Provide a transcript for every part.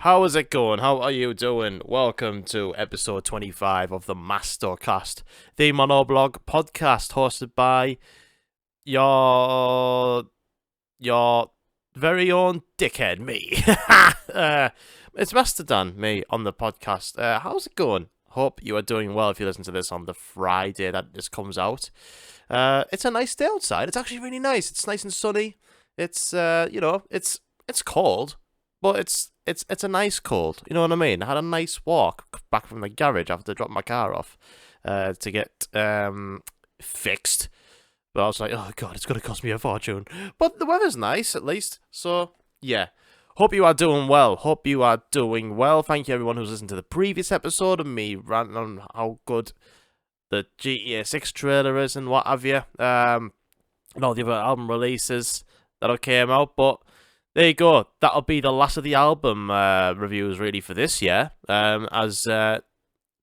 How is it going? How are you doing? Welcome to episode 25 of the MastoCast, the Monoblog podcast hosted by your very own dickhead, me. It's MastoDan, me, on the podcast. How's it going? Hope you are doing well if you listen to this on the Friday that this comes out. It's a nice day outside. It's actually really nice. It's nice and sunny. It's it's cold, but it's a nice cold. You know what I mean? I had a nice walk back from the garage after dropping my car off to get fixed. But I was like, oh god, it's gonna cost me a fortune. But the weather's nice at least. So yeah. Hope you are doing well. Hope you are doing well. Thank you everyone who's listened to the previous episode of me ranting on how good the GTA 6 trailer is and what have you. And all the other album releases that came out. But there you go. That'll be the last of the album reviews really for this year.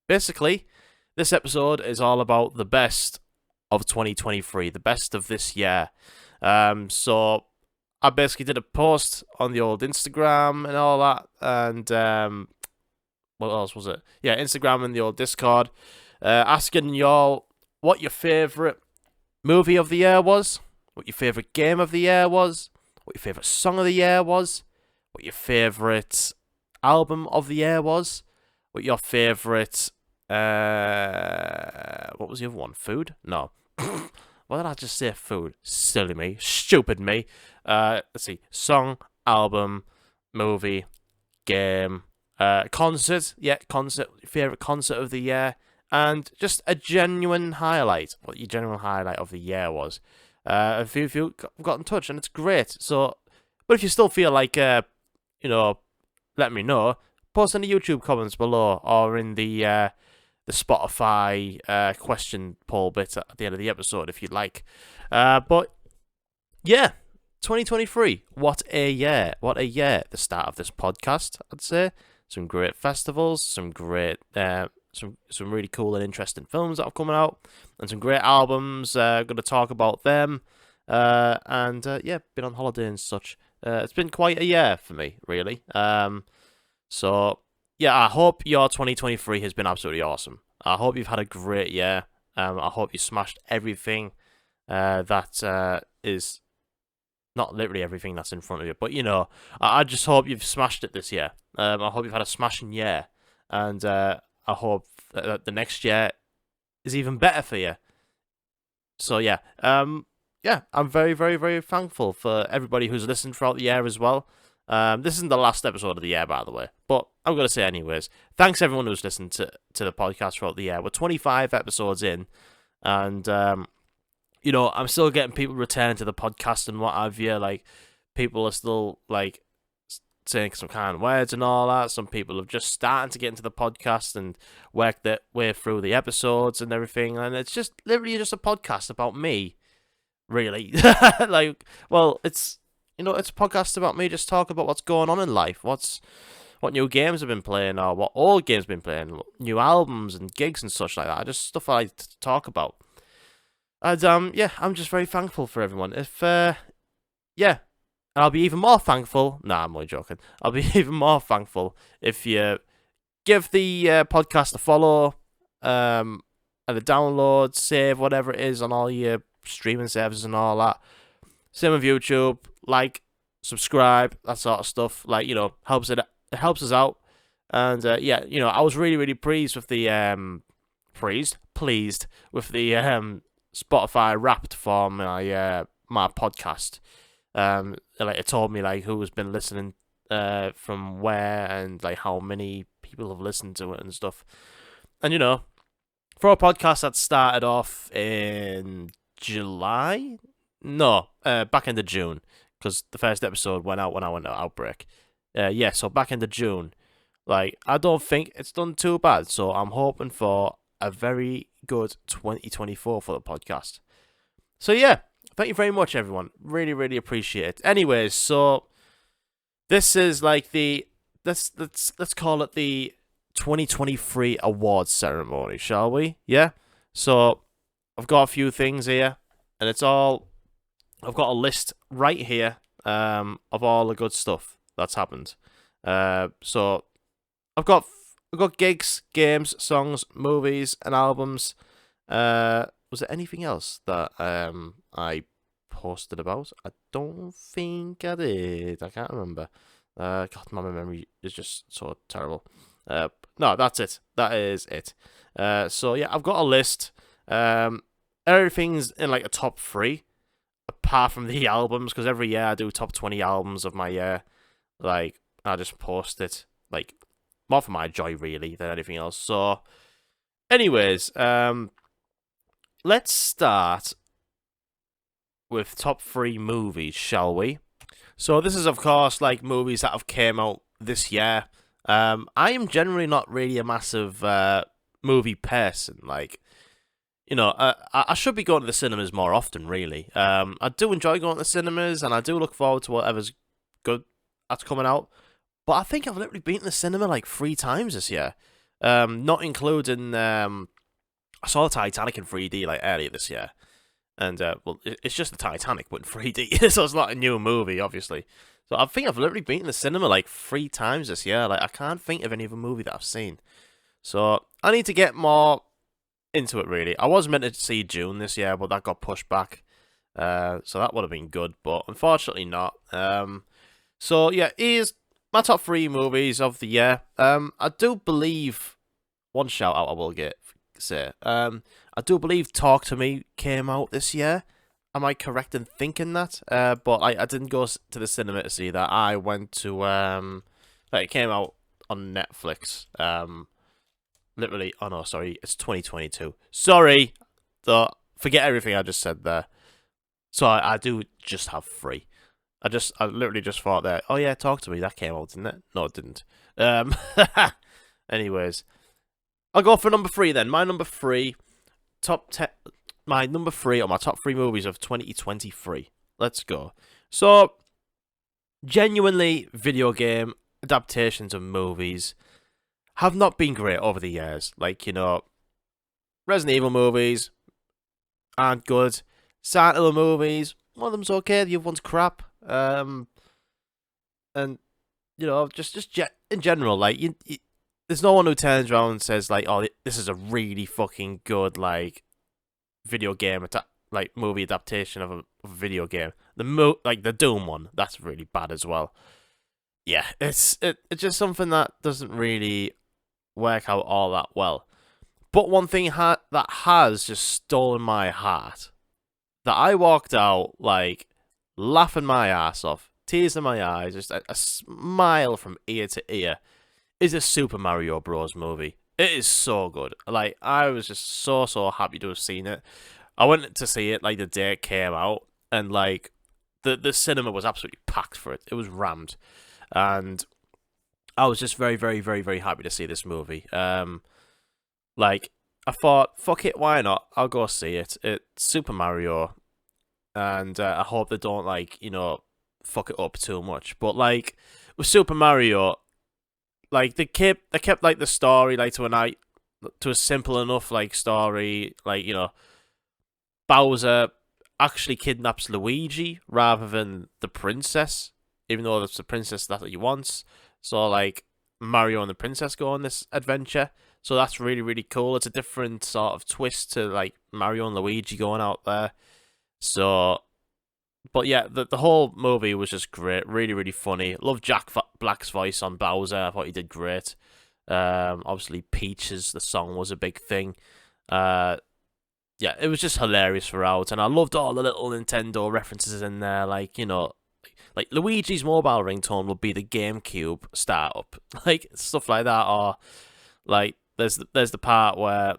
Basically, this episode is all about the best of 2023, the best of this year. So I basically did a post on the old Instagram and all that, and what else was it? Yeah, Instagram and the old Discord, asking y'all what your favourite movie of the year was, what your favourite game of the year was, what your favourite song of the year was, what your favourite album of the year was, what your favourite, what was the other one? Food? No. Why did I just say food? Silly me. Stupid me. Let's see. Song, album, movie, game, concert. Yeah, concert. Favourite concert of the year. And just a genuine highlight. What your genuine highlight of the year was. A few of you got in touch, and it's great. So, but if you still feel like, let me know. Post in the YouTube comments below, or in the Spotify question poll bit at the end of the episode if you'd like. But yeah, 2023. What a year. What a year. The start of this podcast, I'd say. Some great festivals, some great, some really cool and interesting films that have come out, and some great albums. Going to talk about them. And yeah, been on holiday and such. It's been quite a year for me, really. So yeah, I hope your 2023 has been absolutely awesome. I hope you've had a great year. I hope you smashed everything that is not literally everything that's in front of you, but I just hope you've smashed it this year. I hope you've had a smashing year, and I hope that the next year is even better for you. So yeah, I'm very, very, very thankful for everybody who's listened throughout the year as well. This isn't the last episode of the year, by the way, but I'm going to say anyways. Thanks everyone who's listened to the podcast throughout the year. We're 25 episodes in, and I'm still getting people returning to the podcast and what have you. Like, people are still like saying some kind of words and all that. Some people have just started to get into the podcast and work their way through the episodes and everything. And it's just literally just a podcast about me, really. It's a podcast about me just talking about what's going on in life, what new games I've been playing, or what old games I've been playing, new albums and gigs and such like that. Just stuff I like to talk about. And I'm just very thankful for everyone. And I'll be even more thankful. Nah, I'm only joking. I'll be even more thankful if you give the podcast a follow, and a download, save, whatever it is on all your streaming services and all that. Same with YouTube, like, subscribe, that sort of stuff. Like, helps us out. And I was really, really pleased with the pleased with the Spotify Wrapped for my podcast. It told me like who's been listening from where, and like how many people have listened to it and stuff. And for a podcast that started off in July. No, back into June, because the first episode went out when I went to Outbreak. So back into June. Like, I don't think it's done too bad, so I'm hoping for a very good 2024 for the podcast. So yeah, thank you very much, everyone. Really, really appreciate it. Anyways, so this is like let's call it the 2023 awards ceremony, shall we? Yeah. So I've got a few things here, and I've got a list right here of all the good stuff that's happened. So I've got gigs, games, songs, movies, and albums. Was there anything else that I posted about? I don't think I did. I can't remember. God, my memory is just so terrible. No, that's it. That is it. So yeah, I've got a list. Everything's in like a top 3, apart from the albums, because every year I do top 20 albums of my year. Like, I just post it, like, more for my joy really than anything else. So, anyways, let's start with top 3 movies, shall we? So this is, of course, like movies that have came out this year. I am generally not really a massive movie person. Like, you know, I should be going to the cinemas more often, really. I do enjoy going to the cinemas, and I do look forward to whatever's good that's coming out. But I think I've literally been to the cinema like 3 times this year. Not including, I saw the Titanic in 3D like earlier this year. And, well, it's just the Titanic, but in 3D, so it's not a new movie, obviously. So I think I've literally been in the cinema like 3 times this year. Like, I can't think of any other movie that I've seen. So I need to get more into it, really. I was meant to see June this year, but that got pushed back. So that would have been good, but unfortunately not. So yeah, here's my top 3 movies of the year. I do believe, one shout out I will say. I do believe Talk to Me came out this year. Am I correct in thinking that? But I didn't go to the cinema to see that. I went to like, it came out on Netflix. Literally. Oh no, sorry, it's 2022. Sorry, forget everything I just said there. So I do just have 3. I literally just thought that. Oh yeah, Talk to Me. That came out, didn't it? No, it didn't. Anyways, I'll go for number 3 then. My number 3. My number 3 on my top 3 movies of 2023. Let's go. So, genuinely, video game adaptations of movies have not been great over the years. Like, you know, Resident Evil movies aren't good. Silent Hill movies, one of them's okay, the other one's crap. And, you know, just in general, like, there's no one who turns around and says, like, oh, this is a really fucking good, like, video game, like, movie adaptation of a video game. Like, the Doom one, that's really bad as well. Yeah, it's just something that doesn't really work out all that well. But one thing that has just stolen my heart, that I walked out, like, laughing my ass off, tears in my eyes, just a smile from ear to ear, is a Super Mario Bros. Movie. It is so good. Like, I was just so happy to have seen it. I went to see it, like, the day it came out, and, like, the cinema was absolutely packed for it. It was rammed. And I was just very happy to see this movie. Like, I thought, fuck it, why not? I'll go see it. It's Super Mario, and I hope they don't, like, you know, fuck it up too much. But, like, with Super Mario, like, they kept like the story, like, to a simple enough, like, story. Like, you know, Bowser actually kidnaps Luigi rather than the princess, even though it's the princess that he wants. So, like, Mario and the princess go on this adventure. So that's really cool. It's a different sort of twist to, like, Mario and Luigi going out there. So, but yeah, the whole movie was just great. Really funny. Love Jack Black's voice on Bowser. I thought he did great. Obviously, Peaches, the song, was a big thing. Yeah, it was just hilarious throughout. And I loved all the little Nintendo references in there. Like, you know, like Luigi's mobile ringtone would be the GameCube startup. Like, stuff like that. Or, like, there's the part where,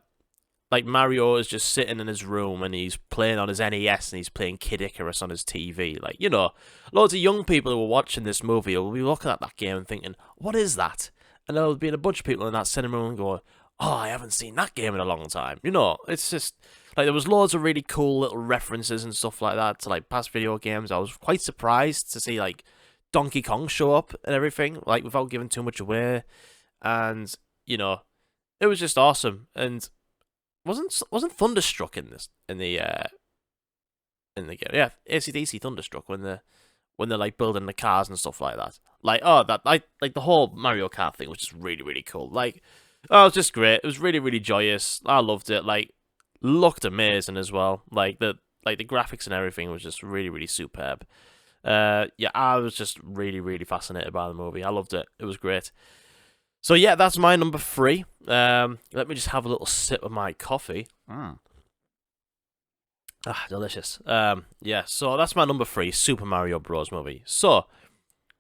like, Mario is just sitting in his room and he's playing on his NES and he's playing Kid Icarus on his TV. Like, you know, loads of young people who are watching this movie will be looking at that game and thinking, what is that? And there'll be a bunch of people in that cinema room going, oh, I haven't seen that game in a long time. You know, it's just, like, there was loads of really cool little references and stuff like that to, like, past video games. I was quite surprised to see, like, Donkey Kong show up and everything, like, without giving too much away. And, you know, it was just awesome. And wasn't Thunderstruck in the game? Yeah, AC/DC Thunderstruck when when they're like building the cars and stuff like that. Like, oh, that like the whole Mario Kart thing was just really, really cool. Like, oh, it was just great. It was really, really joyous. I loved it. Like, looked amazing as well. Like the graphics and everything was just really, really superb. Yeah, I was just really, really fascinated by the movie. I loved it. It was great. So yeah, that's my number 3. Let me just have a little sip of my coffee. Ah, delicious. Yeah, so that's my number 3, Super Mario Bros. Movie. So,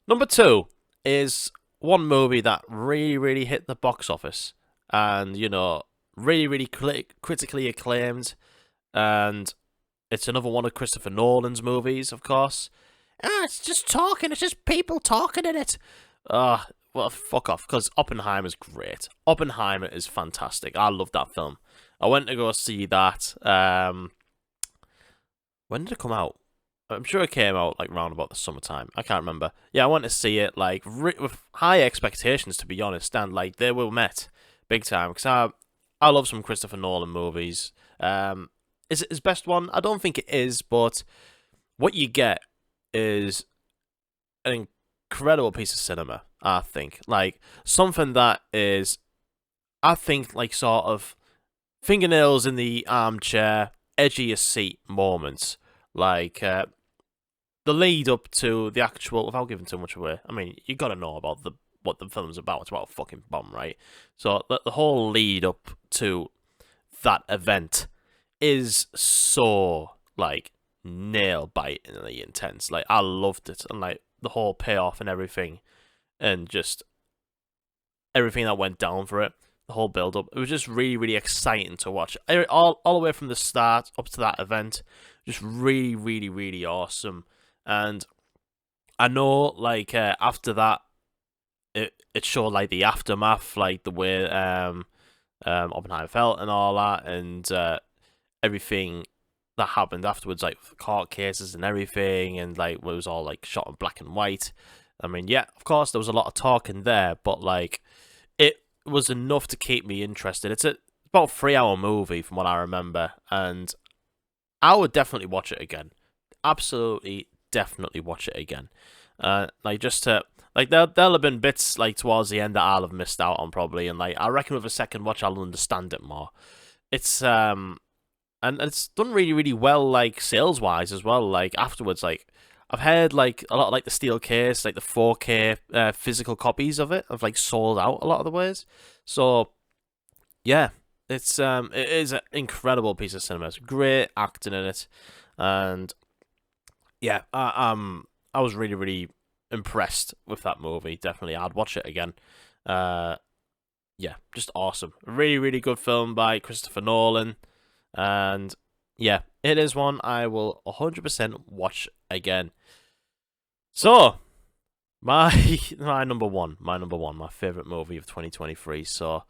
number 2 is one movie that really, really hit the box office. And, you know, really, really critically acclaimed. And it's another one of Christopher Nolan's movies, of course. It's just talking. It's just people talking in it. Well, fuck off, because Oppenheimer's great. Oppenheimer is fantastic. I love that film. I went to go see that. When did it come out? I'm sure it came out like round about the summertime. I can't remember. Yeah, I went to see it like with high expectations, to be honest, and like they were met big time because I love some Christopher Nolan movies. Is it his best one? I don't think it is, but what you get is an incredible piece of cinema. I think like something that is, I think like sort of fingernails in the armchair, edge of your seat moments, like the lead up to the actual, without giving too much away. I mean, you gotta know about what the film's about. It's about a fucking bomb, right? So the whole lead up to that event is so like nail bitingly intense. Like I loved it, and like the whole payoff and everything, and just everything that went down for it. The whole build up, it was just really, really exciting to watch. All the way from the start up to that event, just really, really, really awesome. And I know, like after that, it showed like the aftermath, like the way Oppenheimer felt and all that, and everything that happened afterwards, like court cases and everything, and like it was all like shot in black and white. I mean, yeah, of course there was a lot of talking there, but like it was enough to keep me interested. It's about a 3-hour movie from what I remember, and I would definitely watch it again. Absolutely, definitely watch it again. Like just to like there'll have been bits like towards the end that I'll have missed out on probably, and like I reckon with a second watch I'll understand it more. It's and it's done really, really well, like sales wise as well. Like afterwards, like I've heard like a lot of like the steel case, like the 4K physical copies of it have like sold out a lot of the ways. So yeah, it is an incredible piece of cinema. It's great acting in it, and yeah, I was really, really impressed with that movie. Definitely, I'd watch it again. Yeah, just awesome. Really, really good film by Christopher Nolan, and yeah, it is one I will 100% watch again. So, my number one, my favorite movie of 2023. So,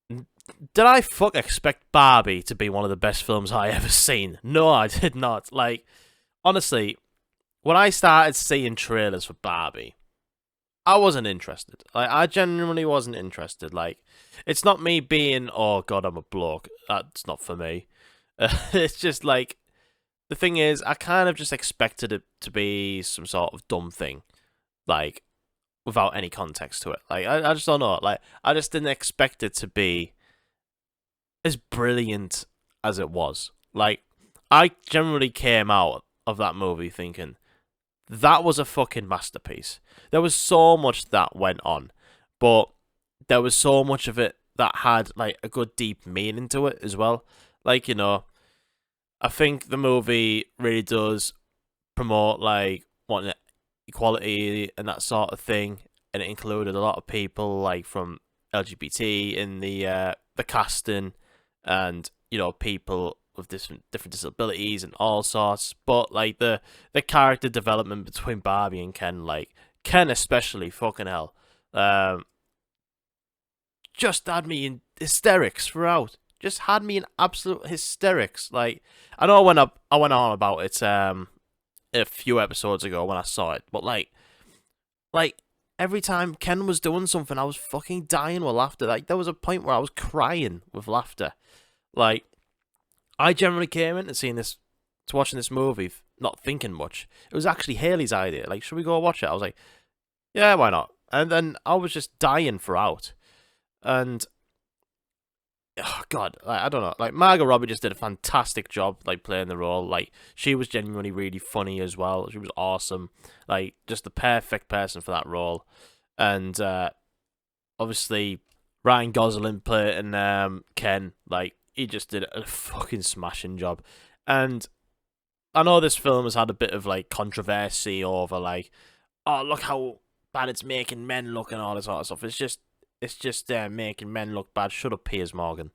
did I expect Barbie to be one of the best films I ever seen? No, I did not. Like, honestly, when I started seeing trailers for Barbie, I wasn't interested. Like, I genuinely wasn't interested. Like, it's not me being, oh god, I'm a bloke. That's not for me. It's just like, the thing is, I kind of just expected it to be some sort of dumb thing, like, without any context to it. Like, I just don't know. Like, I just didn't expect it to be as brilliant as it was. Like, I generally came out of that movie thinking, that was a fucking masterpiece. There was so much that went on, but there was so much of it that had, like, a good deep meaning to it as well. Like, you know, I think the movie really does promote, like, wanting equality and that sort of thing, and it included a lot of people, like, from LGBT in the casting, and, you know, people with different disabilities and all sorts. But like the character development between Barbie and Ken, like Ken especially, fucking hell, just had me in hysterics throughout. Just had me in absolute hysterics. Like, I know I went on about it a few episodes ago when I saw it, but like every time Ken was doing something, I was fucking dying with laughter. Like, there was a point where I was crying with laughter. Like, I generally came into watching this movie not thinking much. It was actually Haley's idea. Like, should we go watch it? I was like, yeah, why not? And then I was just dying throughout. And oh god, like, I don't know. Like, Margot Robbie just did a fantastic job, like, playing the role. Like, she was genuinely really funny as well. She was awesome. Like, just the perfect person for that role. And obviously Ryan Gosling playing Ken. Like, he just did a fucking smashing job. And I know this film has had a bit of like controversy over like, oh, look how bad it's making men look and all this sort of stuff. It's just making men look bad. Shut up, Piers Morgan.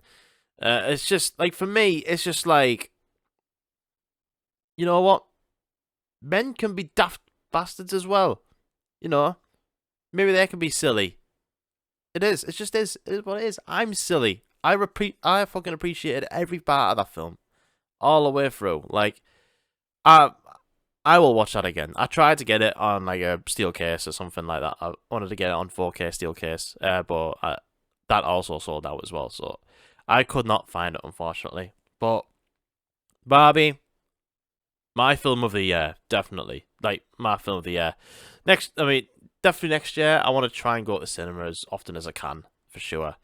It's just like, for me, it's just like, you know what? Men can be daft bastards as well. You know, maybe they can be silly. It is. It just is. It is what it is. I'm silly. I fucking appreciated every part of that film, all the way through. Like, I will watch that again. I tried to get it on like a steel case or something like that. I wanted to get it on 4K steel case, but that also sold out as well. So I could not find it, unfortunately. But Barbie, my film of the year, definitely. Like, my film of the year. Definitely next year. I want to try and go to cinema as often as I can, for sure.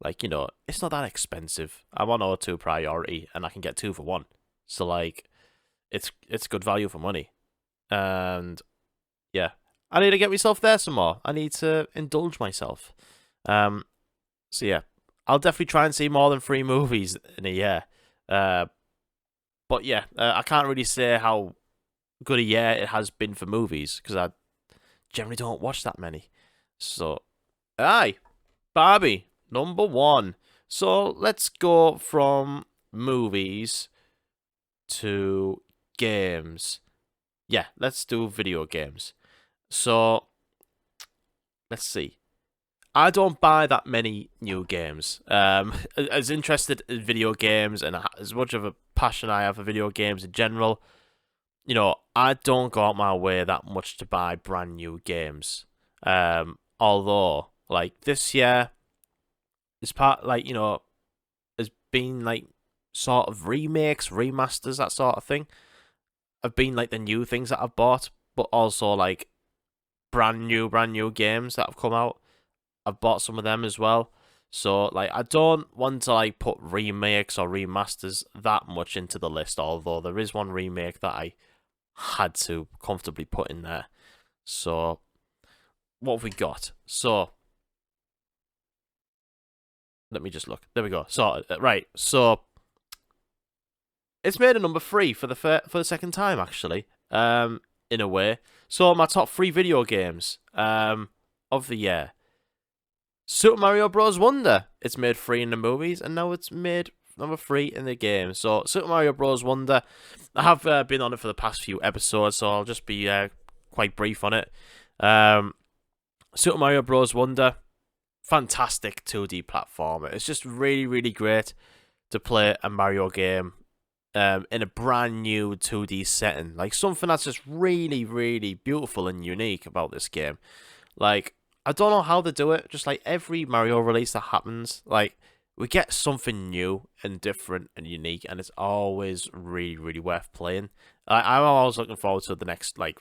Like, you know, it's not that expensive. I'm on O2 priority, and I can get 2 for 1. So like, it's good value for money. And yeah, I need to get myself there some more. I need to indulge myself. So yeah, I'll definitely try and see more than 3 movies in a year. But yeah, I can't really say how good a year it has been for movies, because I generally don't watch that many. So, aye, Barbie, number 1. So let's go from movies to games. Yeah, let's do video games. So, let's see. I don't buy that many new games. As interested in video games and as much of a passion I have for video games in general, you know, I don't go out my way that much to buy brand new games. Although, like, this year is like, you know, has been like sort of remakes, remasters, that sort of thing. Have been like the new things that I've bought, but also like brand new games that have come out. I've bought some of them as well. So like, I don't want to like put remakes or remasters that much into the list, although there is one remake that I had to comfortably put in there. So what have we got? So let me just look. There we go. So right. So it's made a number 3 for the second time, actually. In a way. So my top 3 video games of the year. Super Mario Bros. Wonder. It's made 3 in the movies, and now it's made number 3 in the game. So Super Mario Bros. Wonder. I have been on it for the past few episodes, so I'll just be quite brief on it. Super Mario Bros. Wonder. Fantastic 2D platformer. It's just really, really great to play a Mario game in a brand new 2D setting. Like, something that's just really, really beautiful and unique about this game. Like, I don't know how they do it. Just like every Mario release that happens, like, we get something new and different and unique, and it's always really, really worth playing. I'm always looking forward to the next, like,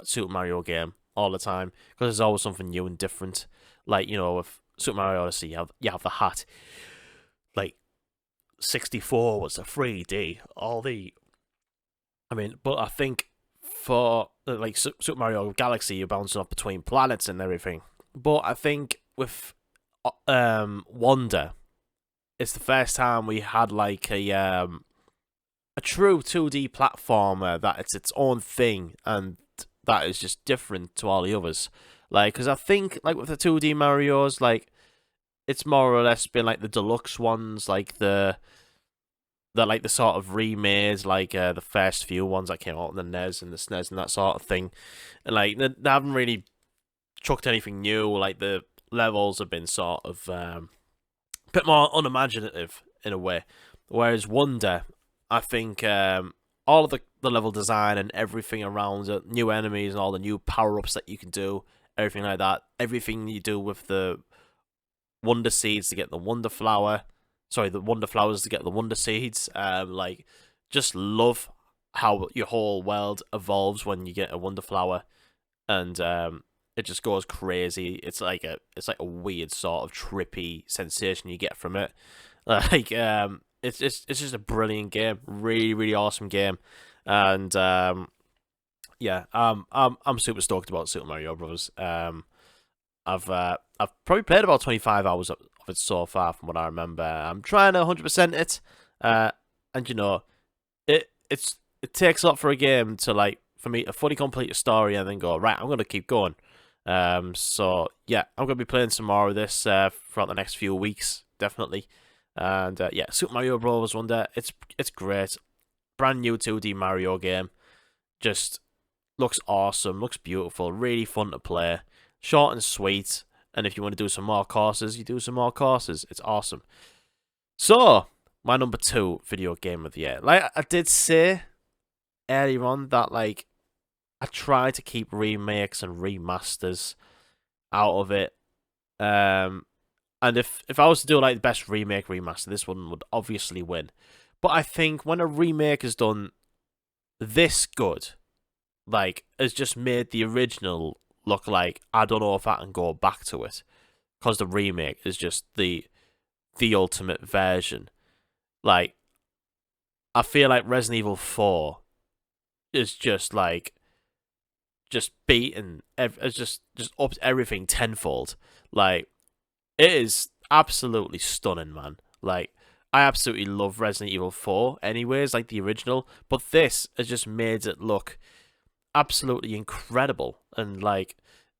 Super Mario game all the time, because there's always something new and different. Like, you know, with Super Mario Odyssey, you have the hat. Like, 64 was a 3D. But I think for like Super Mario Galaxy, you're bouncing off between planets and everything. But I think with Wonder, it's the first time we had like a true 2D platformer that it's its own thing, and that is just different to all the others. Like, because I think like with the 2D Marios, like, it's more or less been like the deluxe ones, like the sort of remades, like the first few ones that came out on the NES and the SNES and that sort of thing. And like, they haven't really chucked anything new. Like, the levels have been sort of a bit more unimaginative in a way. Whereas Wonder, I think all of the level design and everything around it, new enemies and all the new power-ups that you can do, everything like that, everything you do with the Wonder Seeds to get the Wonder Flower, the Wonder Flowers to get the Wonder Seeds, like, just love how your whole world evolves when you get a Wonder Flower, and it just goes crazy. It's like a weird sort of trippy sensation you get from it. Like it's just a brilliant game, really awesome game, and yeah, I'm super stoked about Super Mario Brothers. I've probably played about 25 hours of it so far, from what I remember. I'm trying to 100% it, and you know, it takes a lot for a game to, like, for me to fully complete a story and then go, right, I'm gonna keep going. So yeah, I'm gonna be playing some more of this throughout the next few weeks, definitely. And yeah, Super Mario Bros. Wonder, it's great, brand new 2D Mario game, just looks awesome, looks beautiful, really fun to play, short and sweet. And if you want to do some more courses, you do some more courses. It's awesome. So my number 2 video game of the year, like I did say earlier on, that like I try to keep remakes and remasters out of it. And if I was to do like the best remake remaster, this one would obviously win. But I think when a remake is done this good, like, has just made the original look like, I don't know if I can go back to it, because the remake is just the ultimate version. Like, I feel like Resident Evil 4 is just like, just beaten, it's just upped everything tenfold. Like, it is absolutely stunning, man. Like, I absolutely love Resident Evil 4 anyways, like the original, but this has just made it look absolutely incredible. And like,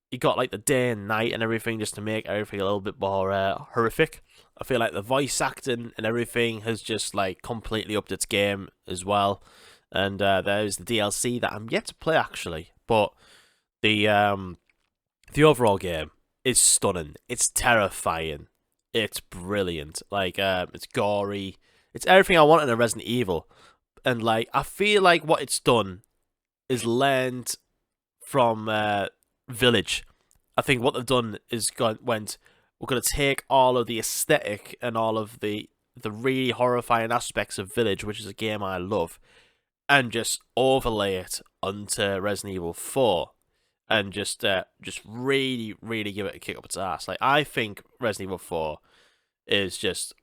you got like the day and night and everything, just to make everything a little bit more horrific. I feel like the voice acting and everything has just like completely upped its game as well. And there's the DLC that I'm yet to play, actually, but the overall game is stunning. It's terrifying. It's brilliant. Like, it's gory. It's everything I want in a Resident Evil. And like, I feel like what it's done is learned from Village. I think what they've done is we're going to take all of the aesthetic and all of the really horrifying aspects of Village, which is a game I love, and just overlay it onto Resident Evil 4, and just really give it a kick up its ass. Like, I think Resident Evil 4 is just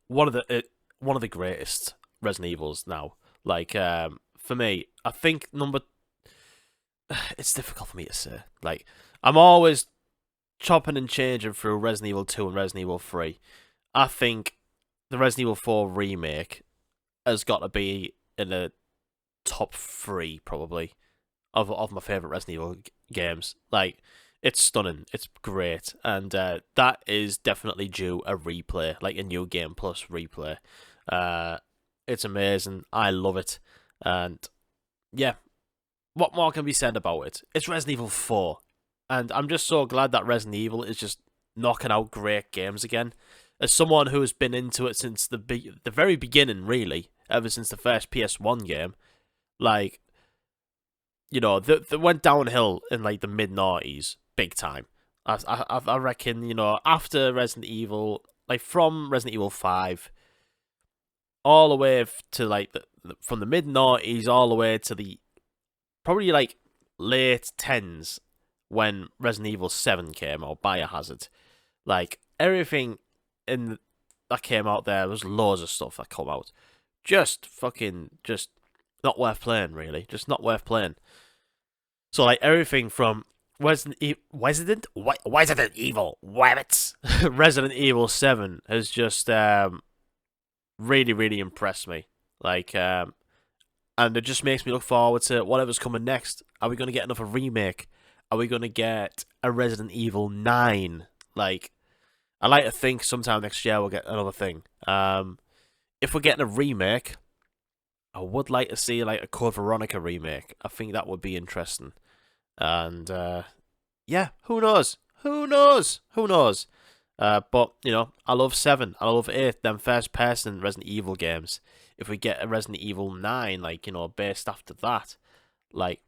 one of the greatest Resident Evils now. Like, for me, I think it's difficult for me to say. Like, I'm always chopping and changing through Resident Evil 2 and Resident Evil 3. I think the Resident Evil 4 remake has got to be in the top 3, probably, of my favourite Resident Evil games. Like, it's stunning, it's great, and that is definitely due a replay, like a New Game Plus replay. It's amazing, I love it, and yeah, what more can be said about it? It's Resident Evil 4, and I'm just so glad that Resident Evil is just knocking out great games again. As someone who has been into it since the very beginning, really, ever since the first PS1 game, like, you know, they went downhill in like the mid-noughties, big time. I reckon, you know, after Resident Evil, like from Resident Evil 5, all the way to like from the mid-noughties all the way to the probably like late 10s when Resident Evil 7 came out, Biohazard. Like, everything that came out there, was loads of stuff that come out. Just not worth playing, really. Just not worth playing. So, like, everything from Resident Evil 7 has just really impressed me. Like, and it just makes me look forward to whatever's coming next. Are we going to get another remake? Are we going to get a Resident Evil 9? Like, I like to think sometime next year we'll get another thing. If we're getting a remake, I would like to see like a Code Veronica remake. I think that would be interesting. And yeah, who knows? But you know, I love 7. I love 8. Them first-person Resident Evil games. If we get a Resident Evil 9, like, you know, based after that, like,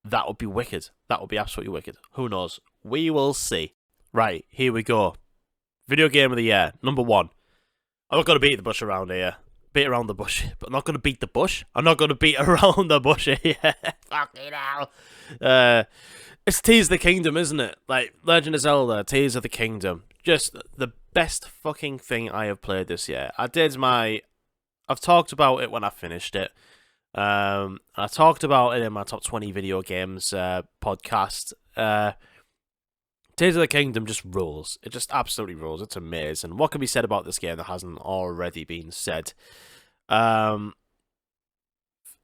that would be wicked. That would be absolutely wicked. Who knows? We will see. Right, here we go. Video game of the year, number 1. I'm not going to beat the bush around here. beat around the bush, but I'm not going to beat the bush. I'm not going to beat around the bush here. Fucking hell. It's Tears of the Kingdom, isn't it? Like, Legend of Zelda, Tears of the Kingdom. Just the best fucking thing I have played this year. I've talked about it when I finished it. I talked about it in my top 20 video games podcast. Tears of the Kingdom just rules. It just absolutely rules. It's amazing. What can be said about this game that hasn't already been said?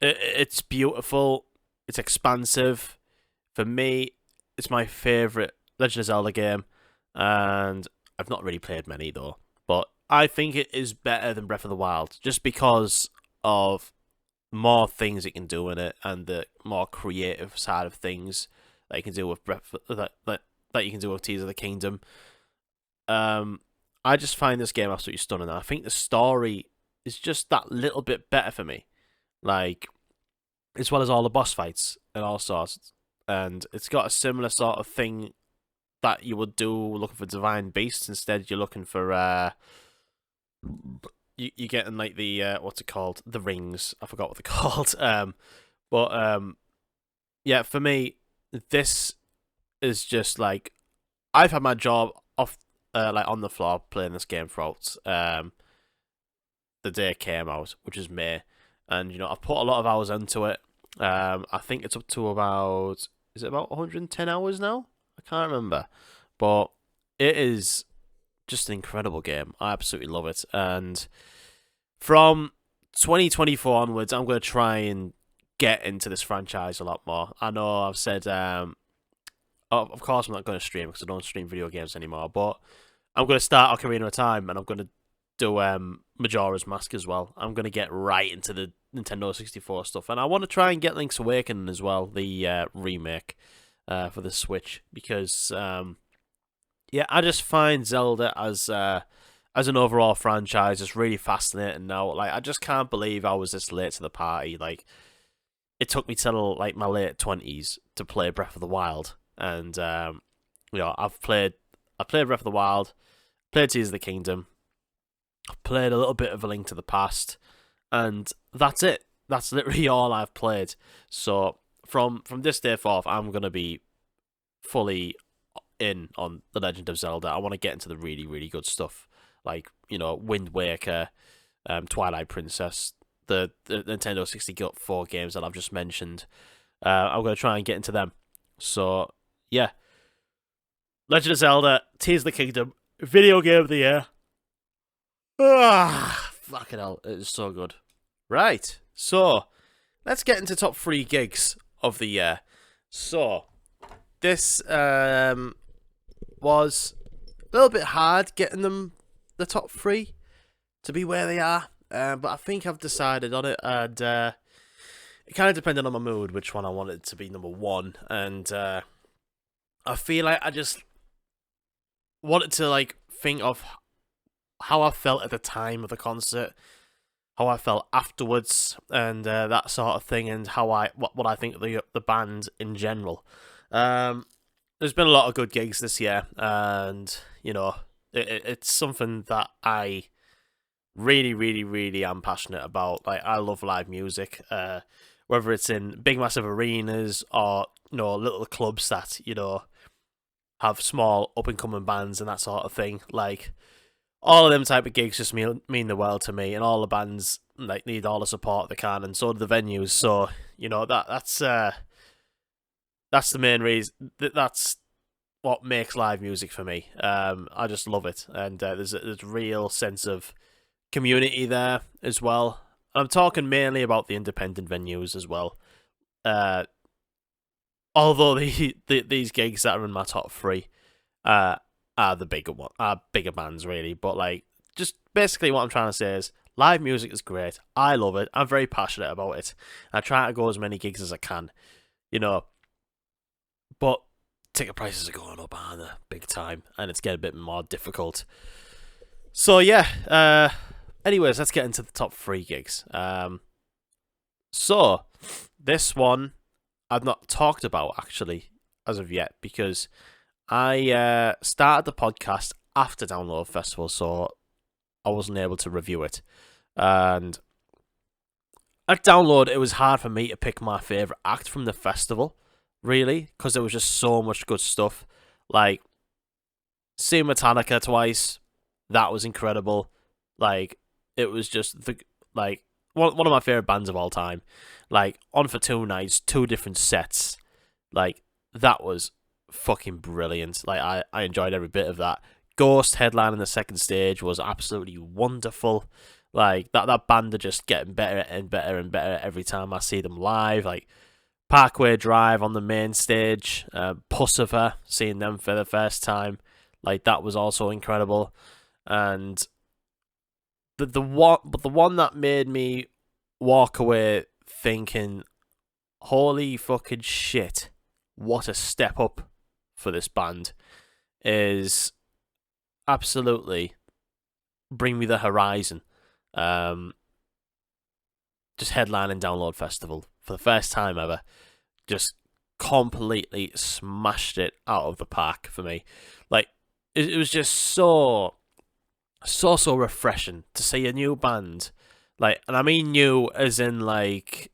It's beautiful. It's expansive. For me, it's my favourite Legend of Zelda game. And I've not really played many, though. But I think it is better than Breath of the Wild. Just because of more things it can do in it. And the more creative side of things that you can do with that you can do with Tears of the Kingdom. I just find this game absolutely stunning. I think the story is just that little bit better for me. Like, as well as all the boss fights and all sorts. And it's got a similar sort of thing that you would do looking for Divine Beasts. Instead, you're looking for, you're getting like the, what's it called? The rings. I forgot what they're called. Yeah, for me, this is just like, I've had my job off, like on the floor playing this game throughout the day it came out, which is May, and you know I've put a lot of hours into it. I think it's up to about, is it about 110 hours now? I can't remember, but it is just an incredible game. I absolutely love it, and from 2024 onwards, I'm going to try and get into this franchise a lot more. I know I've said, of course I'm not going to stream because I don't stream video games anymore, but I'm going to start Ocarina of Time, and I'm going to do Majora's Mask as well. I'm going to get right into the Nintendo 64 stuff, and I want to try and get Link's Awakening as well, the remake for the Switch, because yeah, I just find Zelda as an overall franchise is really fascinating now. Like, I just can't believe I was this late to the party. Like, it took me till like my late 20s to play Breath of the Wild, and you know, I played Breath of the Wild, played Tears of the Kingdom, I've played a little bit of A Link to the Past, and that's it. That's literally all I've played. So from this day forth, I'm gonna be fully in on The Legend of Zelda. I want to get into the really, really good stuff, like, you know, Wind Waker, Twilight Princess, the Nintendo 64 games that I've just mentioned. I'm gonna try and get into them. So yeah, Legend of Zelda, Tears of the Kingdom, video game of the year. Ah, fucking hell, it is so good. Right, so let's get into top 3 gigs of the year. So this was a little bit hard getting them the top 3 to be where they are, but I think I've decided on it, and it kind of depended on my mood which one I wanted to be number 1, and I feel like I just wanted to like think of how I felt at the time of the concert, how I felt afterwards, and that sort of thing, and how what I think of the band in general. There's been a lot of good gigs this year, and you know, it's something that I really, really, really am passionate about. Like, I love live music, whether it's in big, massive arenas or, you know, little clubs that, you know, have small up and coming bands and that sort of thing. Like, all of them type of gigs just mean the world to me, and all the bands like need all the support they can, and so do the venues. So, you know, that's the main reason. That's what makes live music for me. I just love it, and there's a real sense of community there as well. I'm talking mainly about the independent venues as well. Although these gigs that are in my top 3 are the bigger bands really, but like, just basically what I'm trying to say is live music is great. I love it. I'm very passionate about it. I try to go as many gigs as I can, you know, but ticket prices are going up, aren't they? Big time, and it's getting a bit more difficult. So yeah, anyways, let's get into the top 3 gigs. So this one I've not talked about actually as of yet, because I started the podcast after Download Festival, so I wasn't able to review it. And at Download, it was hard for me to pick my favourite act from the festival, really, because there was just so much good stuff. Like, seeing Metallica twice, that was incredible. Like, it was just one of my favourite bands of all time. Like, on for 2 nights, 2 different sets. Like, that was fucking brilliant. Like, I enjoyed every bit of that. Ghost headlining the second stage was absolutely wonderful. Like, that band are just getting better and better and better every time I see them live. Like, Parkway Drive on the main stage, Pussifer, seeing them for the first time. Like, that was also incredible. And the one that made me walk away thinking, holy fucking shit, what a step up for this band, is absolutely Bring Me the Horizon. Just headlining Download Festival for the first time ever. Just completely smashed it out of the park for me. Like, it was just so refreshing to see a new band. Like, and I mean new as in, like,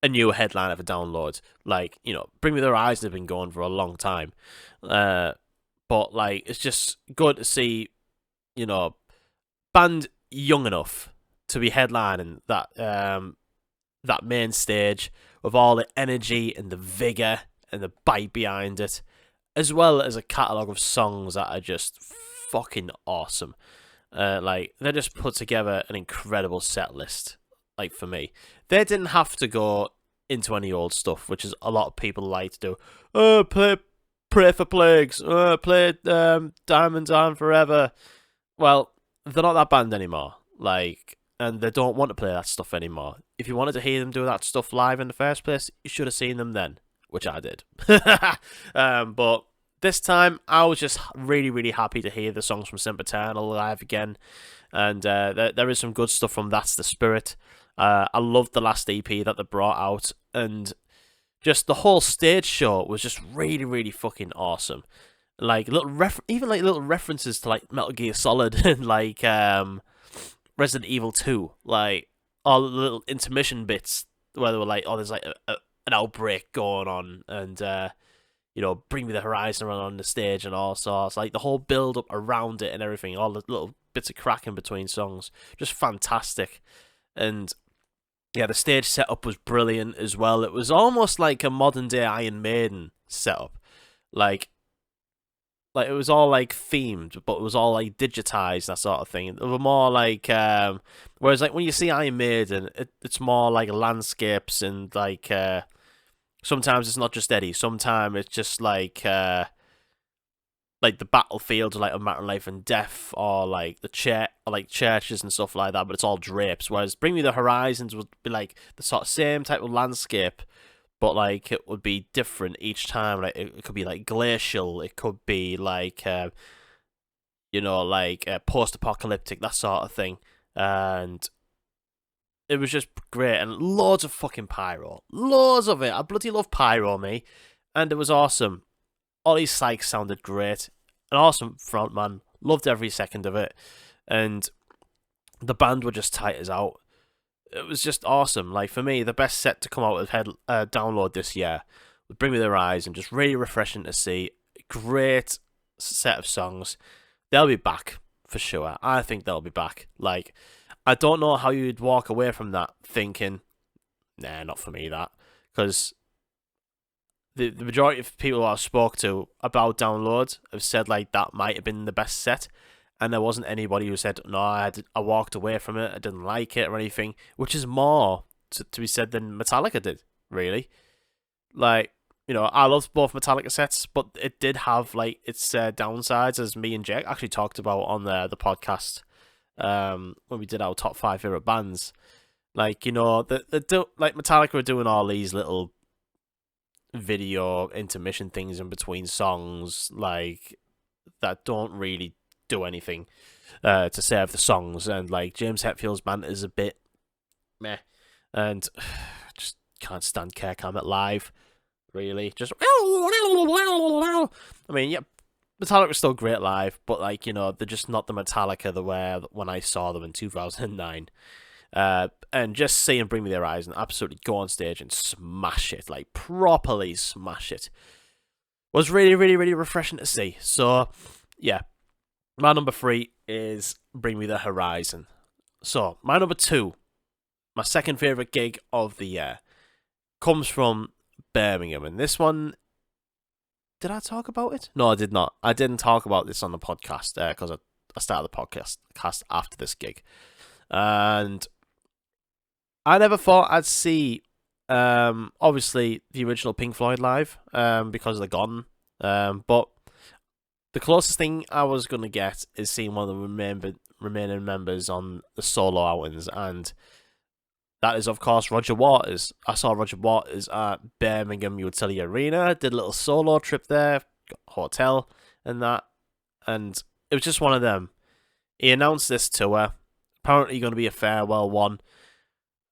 a new headliner for Download. Like, you know, Bring Me the Horizon have been going for a long time. But, like, it's just good to see, you know, band young enough to be headlining that main stage with all the energy and the vigor and the bite behind it, as well as a catalogue of songs that are just fucking awesome. Like, they just put together an incredible set list. Like, for me, they didn't have to go into any old stuff, which is a lot of people like to do. Oh, Pray for Plagues. Play Diamonds Are Forever. Well, they're not that band anymore. Like, and they don't want to play that stuff anymore. If you wanted to hear them do that stuff live in the first place, you should have seen them then, which I did. But this time, I was just really, really happy to hear the songs from Sempiternal live again. And there is some good stuff from That's the Spirit. I loved the last EP that they brought out. And just the whole stage show was just really, really fucking awesome. Like, even like little references to, like, Metal Gear Solid and, like, Resident Evil 2. Like, all the little intermission bits where they were like, oh, there's like an outbreak going on, and you know, Bring Me the Horizon on the stage and all sorts. Like, the whole build up around it and everything, all the little bits of crack in between songs, just fantastic. And yeah, the stage setup was brilliant as well. It was almost like a modern day Iron Maiden setup. Like it was all like themed, but it was all like digitized, that sort of thing. It was more like whereas like when you see Iron Maiden, it's more like landscapes and like sometimes it's not just Eddie. Sometimes it's just like the battlefields, like a matter of life and death, or like like churches and stuff like that. But it's all drapes. Whereas Bring Me the Horizons would be like the sort of same type of landscape, but like it would be different each time. Like it could be like glacial. It could be like you know, like post-apocalyptic, that sort of thing. And it was just great, and loads of fucking pyro, loads of it. I bloody love pyro, me, and it was awesome. Ollie Sykes sounded great, an awesome frontman. Loved every second of it, and the band were just tight as out. It was just awesome. Like, for me, the best set to come out of Download this year would Bring Me the Horizon. Just really refreshing to see. Great set of songs. They'll be back for sure. I think they'll be back. Like, I don't know how you'd walk away from that thinking, nah, not for me, that. Because the majority of people I've spoke to about Download have said, like, that might have been the best set. And there wasn't anybody who said, no, I walked away from it, I didn't like it or anything. Which is more to be said than Metallica did, really. Like, you know, I loved both Metallica sets, but it did have, like, its downsides, as me and Jake actually talked about on the podcast when we did our top 5 favorite bands. Like, you know, like Metallica were doing all these little video intermission things in between songs, like, that don't really do anything to serve the songs. And, like, James Hetfield's band is a bit meh, and just can't stand Kirk Hammett live. Really, just I mean, yeah, Metallica was still great live, but like, you know, they're just not the Metallica they were when I saw them in 2009. And just seeing Bring Me the Horizon absolutely go on stage and smash it, like properly smash it, was really, really, really refreshing to see. So, yeah, my number 3 is Bring Me the Horizon. So, my number 2, my second favourite gig of the year, comes from Birmingham. And this one, did I talk about it? No, I did not. I didn't talk about this on the podcast because I started the podcast after this gig. And I never thought I'd see, obviously, the original Pink Floyd live because they're gone. But the closest thing I was going to get is seeing one of the remaining members on the solo outings, and that is, of course, Roger Waters. I saw Roger Waters at Birmingham Utility Arena, did a little solo trip there, got a hotel and that, and it was just one of them. He announced this tour, apparently going to be a farewell one,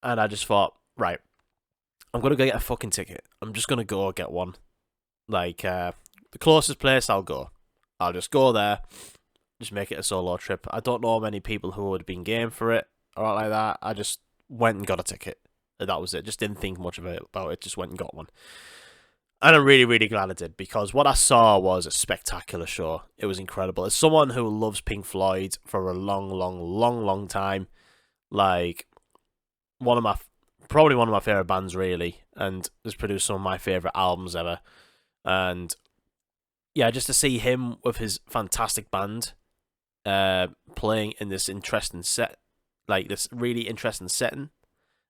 and I just thought, right, I'm going to go get a fucking ticket. I'm just going to go get one. Like, the closest place I'll go. I'll just go there, just make it a solo trip. I don't know many people who would have been game for it, or like that. I just went and got a ticket. That was it. Just didn't think much about it. Just went and got one. And I'm really, really glad I did, because what I saw was a spectacular show. It was incredible. As someone who loves Pink Floyd for a long time, like, probably one of my favourite bands, really, and has produced some of my favourite albums ever. And yeah, just to see him with his fantastic band playing in this interesting set, like this really interesting setting,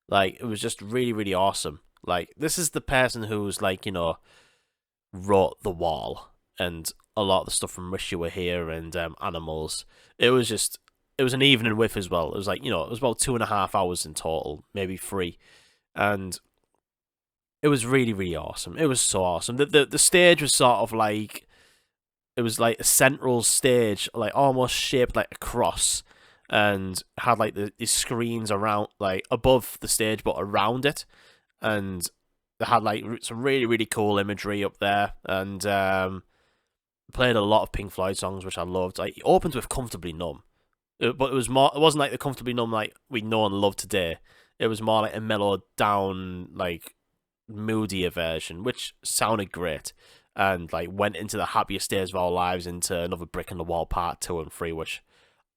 like it was just really, really awesome. Like, this is the person who's, like, you know, wrote The Wall and a lot of the stuff from Wish You Were Here and Animals. It was an evening with as well. It was like, you know, it was about 2.5 hours in total, maybe 3, and it was really, really awesome. It was so awesome. The stage was sort of like, it was like a central stage, like almost shaped like a cross, and had like these screens around, like above the stage but around it, and they had like some really, really cool imagery up there, and played a lot of Pink Floyd songs, which I loved. Like, it opened with Comfortably Numb, but it wasn't like the Comfortably Numb like we know and love today. It was more like a mellowed down, like moodier version, which sounded great, and like went into the happiest days of our lives, into Another Brick in the Wall Part 2 and 3, which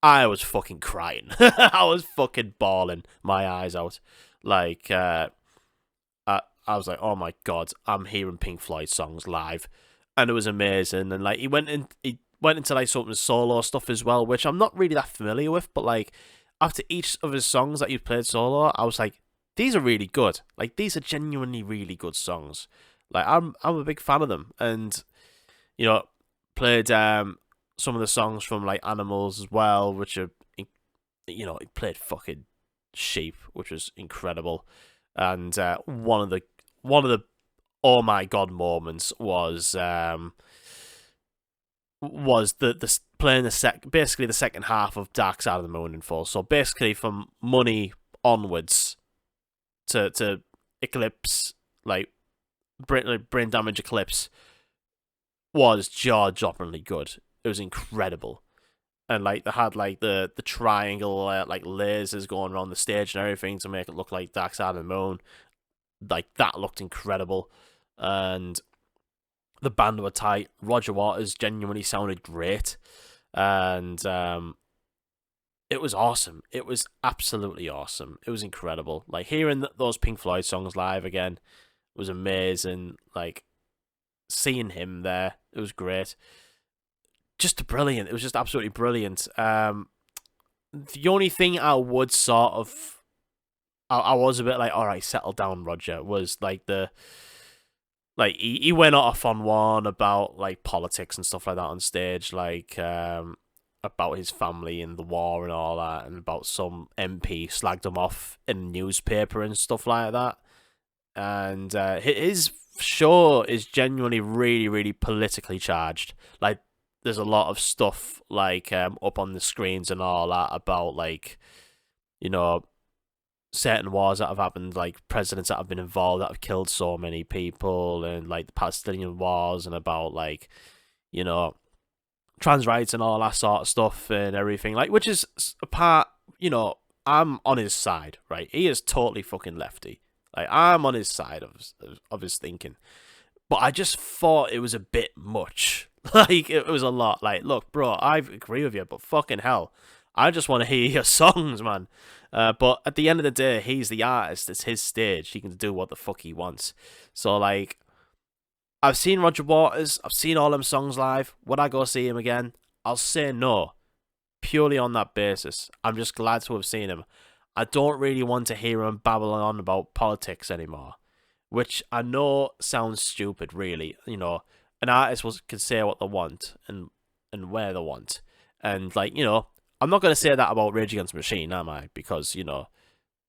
I was fucking crying. I was fucking bawling my eyes out. Like, I was like, oh my god, I'm hearing Pink Floyd songs live, and it was amazing. And like, he went into like some solo stuff as well, which I'm not really that familiar with, but like, after each of his songs that he played solo, I was like, these are really good. Like, these are genuinely really good songs. Like, I'm a big fan of them, and you know, played some of the songs from like Animals as well, which are, you know, he played fucking Sheep, which was incredible. And one of the oh my god moments was the playing basically the second half of Dark Side of the Moon in full. So basically from Money onwards to Eclipse, like Brain Damage Eclipse, was jaw-droppingly good. It was incredible. And like, they had like the triangle like lasers going around the stage and everything to make it look like Dark Side of the Moon. Like, that looked incredible. And the band were tight. Roger Waters genuinely sounded great. And it was awesome. It was absolutely awesome. It was incredible. Like, hearing those Pink Floyd songs live again was amazing. Like, seeing him there, it was great. Just brilliant. It was just absolutely brilliant. The only thing I would sort of, I was a bit like, all right, settle down, Roger, was like like he went off on one about like politics and stuff like that on stage, like about his family and the war and all that, and about some MP slagged him off in a newspaper and stuff like that. And his show is genuinely really, really politically charged. Like, there's a lot of stuff like up on the screens and all that about, like, you know, certain wars that have happened, like presidents that have been involved that have killed so many people, and like the Palestinian wars, and about, like, you know, trans rights and all that sort of stuff and everything, like, which is a part, I'm on his side, right? He is totally fucking lefty. Like, I'm on his side of his thinking. But I just thought it was a bit much. Like, it was a lot. Like, look, bro, I agree with you, but fucking hell, I just want to hear your songs, man. But at the end of the day, he's the artist. It's his stage. He can do what the fuck he wants. So, like, I've seen Roger Waters. I've seen all them songs live. Would I go see him again? I'll say no. Purely on that basis. I'm just glad to have seen him. I don't really want to hear him babbling on about politics anymore. Which I know sounds stupid, really. An artist can say what they want and where they want. And, like, I'm not going to say that about Rage Against the Machine, am I? Because,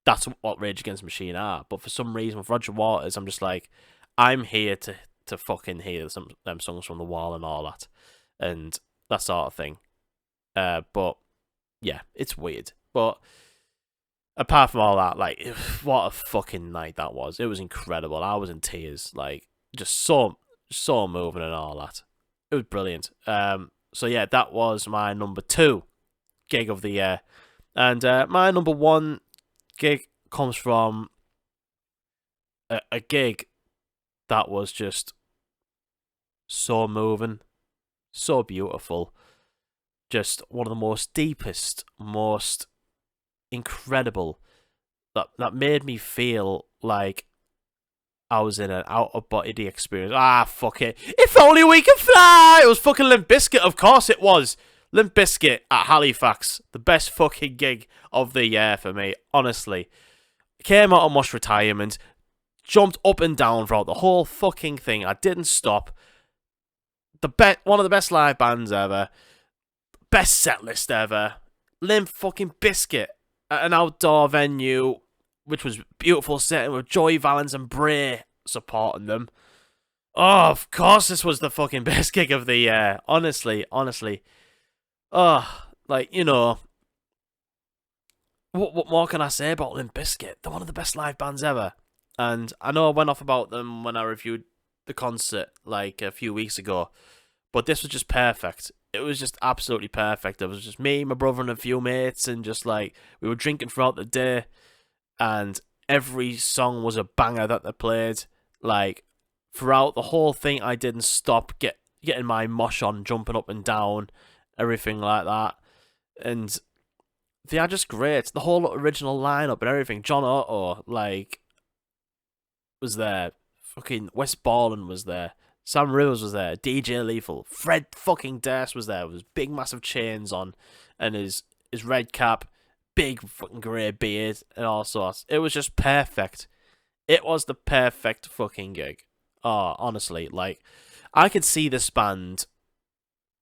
that's what Rage Against the Machine are. But for some reason, with Roger Waters, I'm just like, I'm here to fucking hear them songs from The Wall and all that. And that sort of thing. But, yeah, it's weird. But apart from all that, like, what a fucking night that was. It was incredible. I was in tears. Like, just so moving and all that. It was brilliant. So, yeah, that was my number 2 gig of the year. And my number 1 gig comes from a gig that was just so moving, so beautiful. Just one of the most deepest, most incredible, that made me feel like I was in an out-of-body experience. Fuck it. If only we could fly! It was fucking Limp Bizkit, of course it was. Limp Bizkit at Halifax. The best fucking gig of the year for me, honestly. Came out of Mosh retirement, jumped up and down throughout the whole fucking thing. I didn't stop. One of the best live bands ever. Best set list ever. Limp fucking Bizkit at an outdoor venue, which was beautiful setting with Joey Valence and Bray supporting them. Oh, of course this was the fucking best gig of the year. Honestly. Oh, like, what more can I say about Limp Bizkit? They're one of the best live bands ever. And I know I went off about them when I reviewed the concert, like, a few weeks ago. But this was just perfect. It was just absolutely perfect. It was just me, my brother, and a few mates, and just, like, we were drinking throughout the day. And every song was a banger that they played. Like, throughout the whole thing, I didn't stop getting my mosh on, jumping up and down, everything like that. And they are just great. The whole original lineup and everything. John Otto, like, was there. Fucking Wes Borland was there. Sam Rivers was there. DJ Lethal. Fred fucking Durst was there with his big massive chains on and his red cap, big fucking grey beard and all sorts. It was just perfect. It was the perfect fucking gig. Oh, honestly, like, I could see this band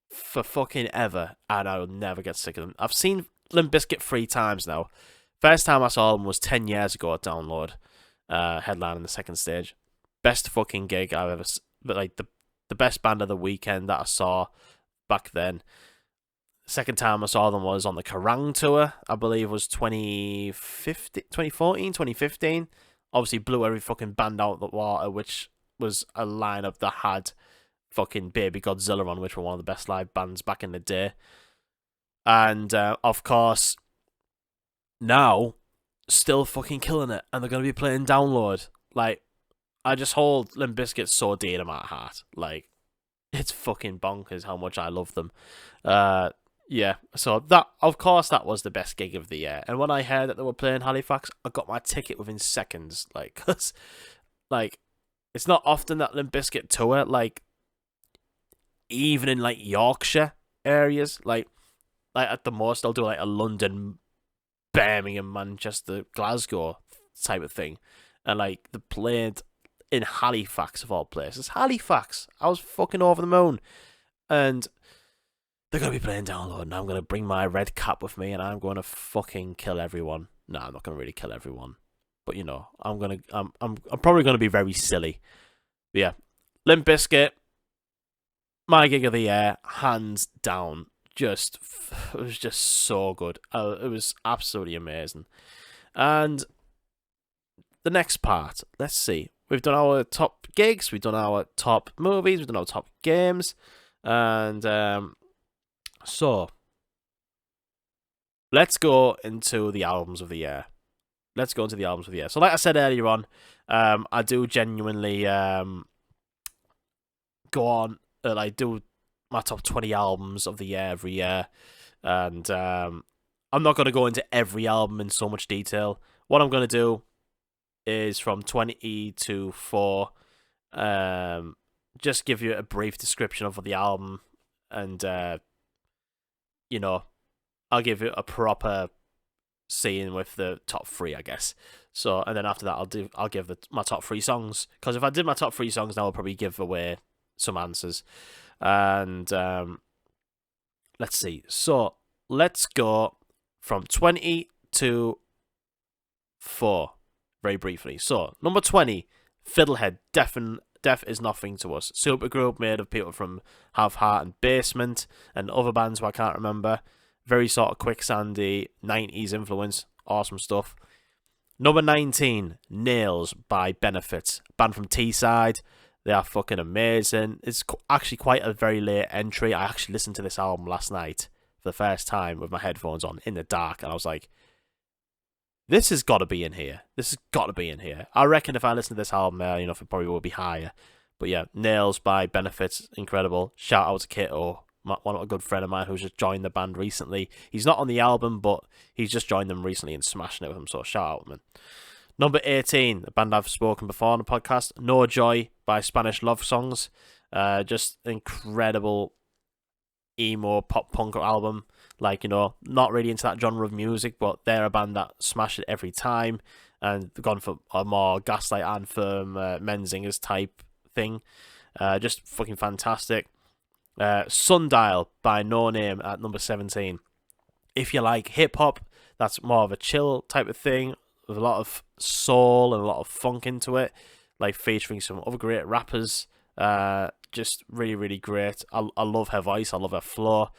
for fucking ever and I would never get sick of them. I've seen Limp Bizkit 3 times now. First time I saw them was 10 years ago at Download. Headline in the second stage. Best fucking gig I've ever... But, like, the best band of the weekend that I saw back then. Second time I saw them was on the Kerrang tour. I believe was 2015. Obviously blew every fucking band out of the water, which was a lineup that had fucking Baby Godzilla on, which were one of the best live bands back in the day. And, of course, now, still fucking killing it. And they're going to be playing Download. Like, I just hold Limp Bizkit so dear to my heart. Like, it's fucking bonkers how much I love them. Yeah, so that, of course, that was the best gig of the year. And when I heard that they were playing Halifax, I got my ticket within seconds. Like, cause, like, it's not often that Limp Bizkit tour, like, even in, like, Yorkshire areas. Like at the most, they'll do, like, a London, Birmingham, Manchester, Glasgow type of thing. And, like, they played in Halifax, of all places. Halifax! I was fucking over the moon. And they're going to be playing Download, and I'm going to bring my red cap with me, and I'm going to fucking kill everyone. No, I'm not going to really kill everyone. But, I'm probably going to be very silly. But yeah, Limp Bizkit, my gig of the year, hands down. It was just so good. It was absolutely amazing. And the next part, let's see. We've done our top gigs, we've done our top movies, we've done our top games, and So, let's go into the albums of the year. So, like I said earlier on, I do genuinely go on, I do my top 20 albums of the year every year. And I'm not going to go into every album in so much detail. What I'm going to do is from 20 to 4, just give you a brief description of the album, and you know, I'll give you a proper scene with the top 3, I guess. So, and then after that, I'll give my top 3 songs, because if I did my top 3 songs now, I'll probably give away some answers. And let's see. So let's go from 20 to 4 very briefly. So, number 20, Fiddlehead, Deaf Is Nothing to Us. Supergroup made of people from Have Heart and Basement and other bands who I can't remember. Very sort of quicksandy 90s influence. Awesome stuff. Number 19, Nails by Benefits. Band from Teesside. They are fucking amazing. It's actually quite a very late entry. I actually listened to this album last night for the first time with my headphones on in the dark, and I was like, this has got to be in here. I reckon if I listen to this album, it probably will be higher. But yeah, Nails by Benefits, incredible. Shout out to Kito, a good friend of mine who's just joined the band recently. He's not on the album, but he's just joined them recently and smashing it with them, so shout out, man. Number 18, a band I've spoken before on the podcast, No Joy by Spanish Love Songs. Just incredible emo pop punk album. Not really into that genre of music, but they're a band that smash it every time, and they've gone for a more Gaslight Anthem, Menzingers type thing. Just fucking fantastic. Sundial by No Name at number 17. If you like hip hop, that's more of a chill type of thing, with a lot of soul and a lot of funk into it, like featuring some other great rappers. Just really, really great. I love her voice. I love her flow.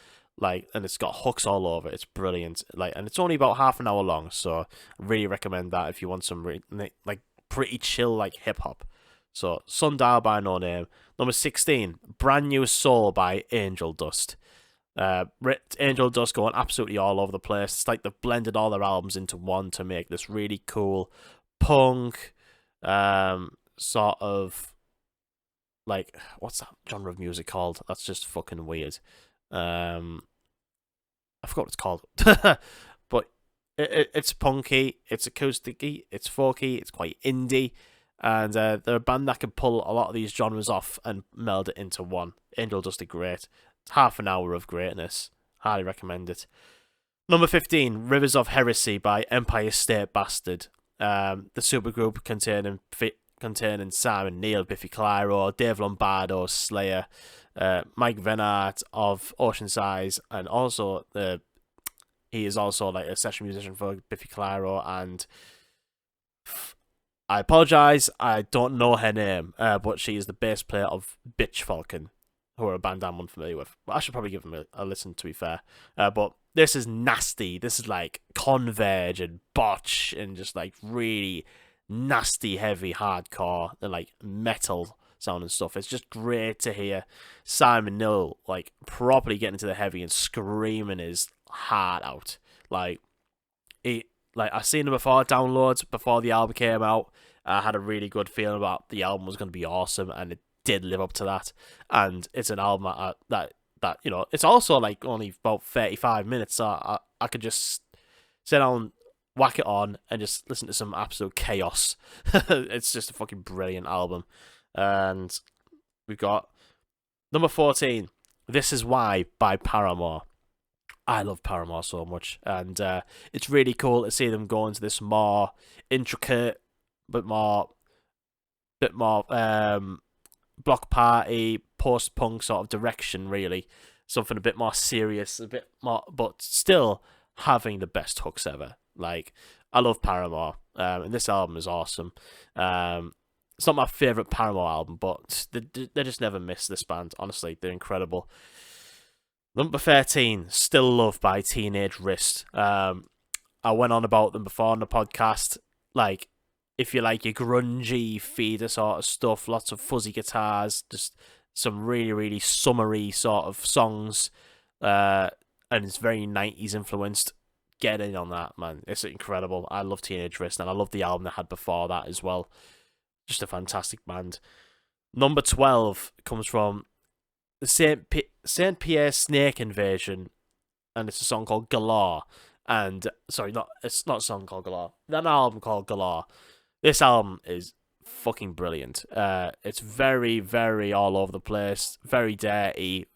And it's got hooks all over. It's brilliant. And it's only about half an hour long, so I really recommend that if you want some pretty chill hip hop. So, Sundial by No Name. Number 16, Brand New Soul by Angel Dust. Angel Dust going absolutely all over the place. It's like they've blended all their albums into one to make this really cool punk, sort of what's that genre of music called? That's just fucking weird. I forgot what it's called. But it's punky, it's acousticy, it's folky, it's quite indie, and they're a band that can pull a lot of these genres off and meld it into one. Angel Dust are great. Half an hour of greatness. Highly recommend it. Number 15, Rivers of Heresy by Empire State Bastard. The supergroup containing Simon Neil, Biffy Clyro, Dave Lombardo, Slayer, Mike Venart of Ocean Size, and also he is also a session musician for Biffy Clyro, and I apologise, I don't know her name, but she is the bass player of Bitch Falcon, who are a band I'm unfamiliar with. But I should probably give them a listen, to be fair. But this is nasty. This is Converge and Botch and just really nasty, heavy, hardcore and metal sound and stuff. It's just great to hear Simon Nil properly getting into the heavy and screaming his heart out. I've seen him before, downloads before the album came out. I had a really good feeling about the album was going to be awesome, and it did live up to that. And it's an album that it's also only about 35 minutes, so I could just sit down, whack it on, and just listen to some absolute chaos. It's just a fucking brilliant album. And we've got number 14, This Is Why by Paramore. I love Paramore so much, and it's really cool to see them go into this more intricate, bit more block party, post-punk sort of direction, really. Something a bit more serious, a bit more, but still having the best hooks ever. I love Paramore, and this album is awesome. It's not my favourite Paramore album, but they just never miss, this band. Honestly, they're incredible. Number 13, Still Love by Teenage Wrist. I went on about them before on the podcast. If you like your grungy, feeder sort of stuff, lots of fuzzy guitars, just some really, really summery sort of songs. and it's very 90s influenced. Get in on that, man. It's incredible. I love Teenage Wrist, and I love the album they had before that as well. Just a fantastic band. Number 12 comes from the Saint Pierre Snake Invasion, and it's a song called Galore. And it's not a song called Galore. That album called Galore. This album is fucking brilliant. It's very, very all over the place, very dirty,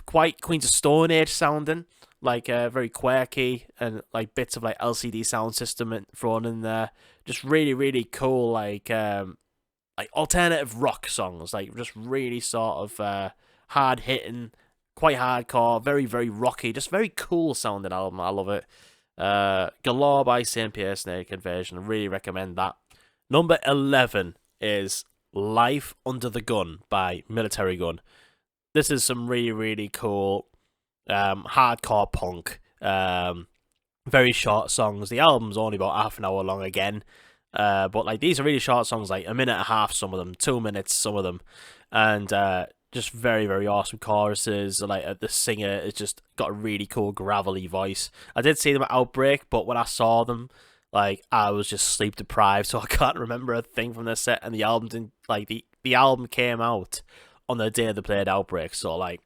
quite Queens of Stone Age sounding, like very quirky, and like bits of like LCD sound system thrown in there. Just really, really cool, like alternative rock songs, like just really sort of hard hitting, quite hardcore, very, very rocky, just very cool sounding album. I love it. Galore by Saint Pierre Snake Invasion. I really recommend that. Number 11 is Life Under the Gun by Military Gun. This is some really, really cool hardcore punk. Very short songs. The album's only about half an hour long again. But like these are really short songs, like a minute and a half, some of them, 2 minutes, some of them. And just very, very awesome choruses. Like the singer has just got a really cool gravelly voice. I did see them at Outbreak, but when I saw them, like I was just sleep deprived, so I can't remember a thing from their set. And the album didn't, like the album came out on the day they played Outbreak, so like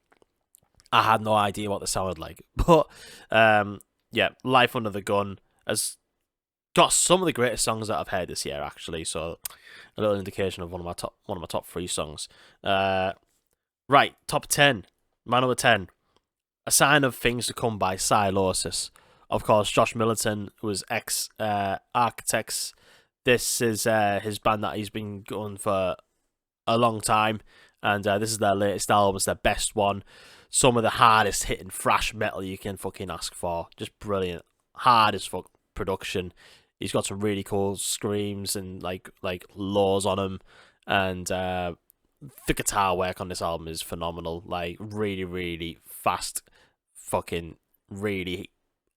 I had no idea what they sounded like. But yeah, Life Under the Gun has got some of the greatest songs that I've heard this year, actually. So a little indication of one of my top 3 songs. Right, top 10. My number 10, A Sign of Things to Come by Silosis. Of course, Josh Milliton was ex-Architects. This is his band that he's been going for a long time, and this is their latest album. It's their best one. Some of the hardest hitting thrash metal you can fucking ask for. Just brilliant. Hard as fuck production. He's got some really cool screams and like lows on him, and the guitar work on this album is phenomenal. Like really, really fast, fucking really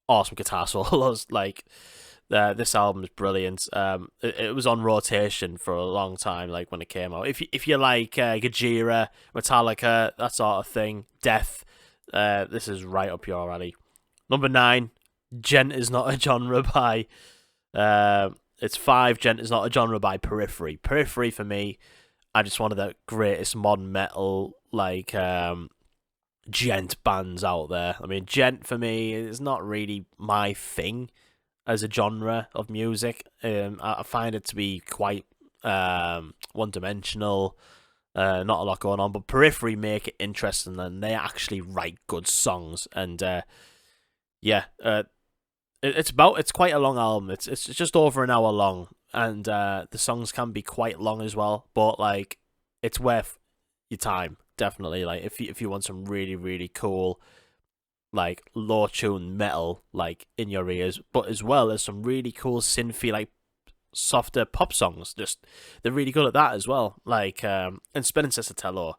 awesome guitar solos. Like this album is brilliant. It was on rotation for a long time. Like when it came out, if you like Gojira, Metallica, that sort of thing, Death, this is right up your alley. Number 9, Gent Is Not a Genre by it's 5. Gent Is Not a Genre by Periphery. Periphery for me, I just one of the greatest modern metal like gent bands out there. I mean, gent for me is not really my thing as a genre of music. I find it to be quite one-dimensional, not a lot going on. But Periphery make it interesting, and they actually write good songs. And it's quite a long album. It's just over an hour long, and the songs can be quite long as well. But like, it's worth your time, definitely. Like if you want some really, really cool, like low tune metal like in your ears, but as well as some really cool synthy like softer pop songs. Just they're really good at that as well. Like and Spencer Sotelo,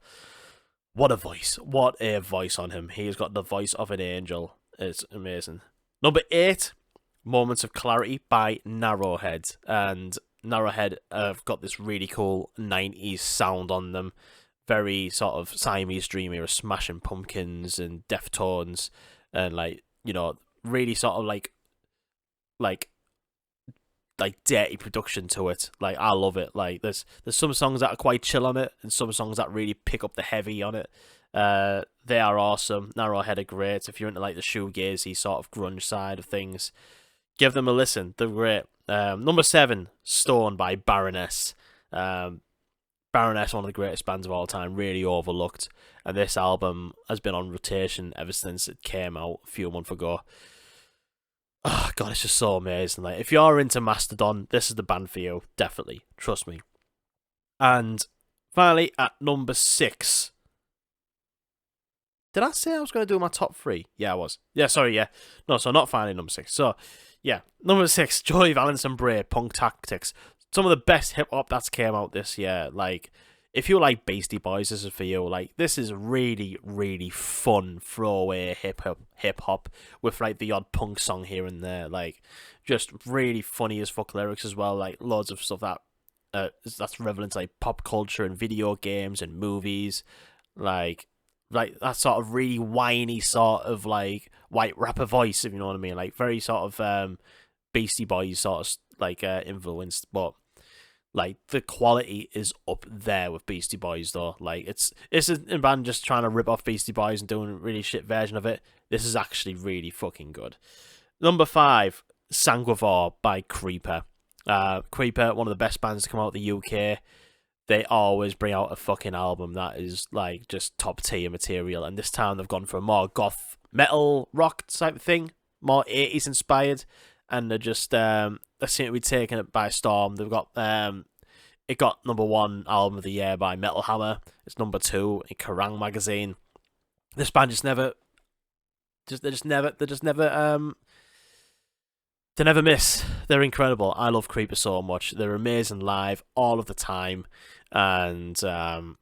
what a voice on him. He's got the voice of an angel. It's amazing. Number 8, Moments of Clarity by Narrowhead. And Narrowhead have got this really cool 90s sound on them. Very sort of Siamese Dream era, Smashing Pumpkins and Deftones. And like, you know, really sort of like dirty production to it. Like, I love it. Like, there's some songs that are quite chill on it, and some songs that really pick up the heavy on it. They are awesome. Narrowhead are great. If you're into like the shoegazy sort of grunge side of things, give them a listen. They're great. Number 7, Stone by Baroness. Baroness, one of the greatest bands of all time, really overlooked. And this album has been on rotation ever since it came out a few months ago. Oh god, it's just so amazing. Like, if you're into Mastodon, this is the band for you. Definitely. Trust me. And finally, at number 6. Did I say I was going to do my top 3? Yeah, I was. Yeah, sorry, yeah. No, so not finally number 6. So, yeah. Number 6, Joey Valence Bray, Punk Tactics. Some of the best hip-hop that's came out this year. Like, if you like Beastie Boys, this is for you. Like, this is really, really fun throwaway hip-hop with, like, the odd punk song here and there. Like, just really funny as fuck lyrics as well. Like, loads of stuff that's relevant to, like, pop culture and video games and movies. Like, like that sort of really whiny sort of like white rapper voice, if you know what I mean. Like very sort of Beastie Boys sort of like influenced, but like the quality is up there with Beastie Boys though. Like it's a band just trying to rip off Beastie Boys and doing a really shit version of it. This is actually really fucking good. Number 5, Sanguivore by Creeper. Creeper, one of the best bands to come out of the UK. They always bring out a fucking album that is like just top tier material, and this time they've gone for a more goth metal rock type of thing, more 80s inspired, and they're just they seem to be taking it by storm. They've got it got number 1 album of the year by Metal Hammer. It's number 2 in Kerrang magazine. This band they never miss. They're incredible. I love Creeper so much. They're amazing live all of the time, and I'm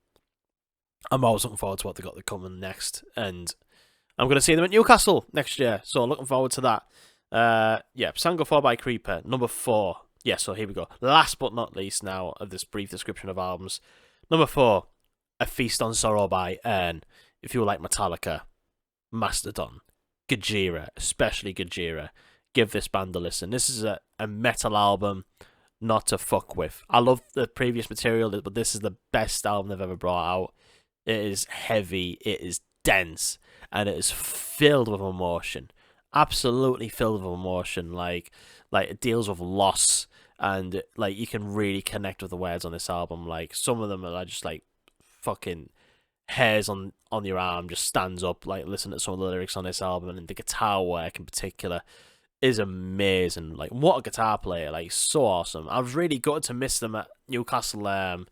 always looking forward to what they got coming next. And I'm going to see them at Newcastle next year, so looking forward to that. Yeah, Sanguivore by Creeper, number 4. Yeah, so here we go. Last but not least now of this brief description of albums. Number 4, A Feast on Sorrow by Ern. If you like Metallica, Mastodon, Gojira, especially Gojira, give this band a listen. This is a metal album not to fuck with. I love the previous material, but this is the best album they've ever brought out. It is heavy, it is dense, and it is filled with emotion. Absolutely filled with emotion. Like it deals with loss, and like you can really connect with the words on this album. Like some of them are just like fucking hairs on your arm just stands up. Like listen to some of the lyrics on this album, and the guitar work in particular is amazing. Like what a guitar player, like so awesome. I was really gutted to miss them at Newcastle a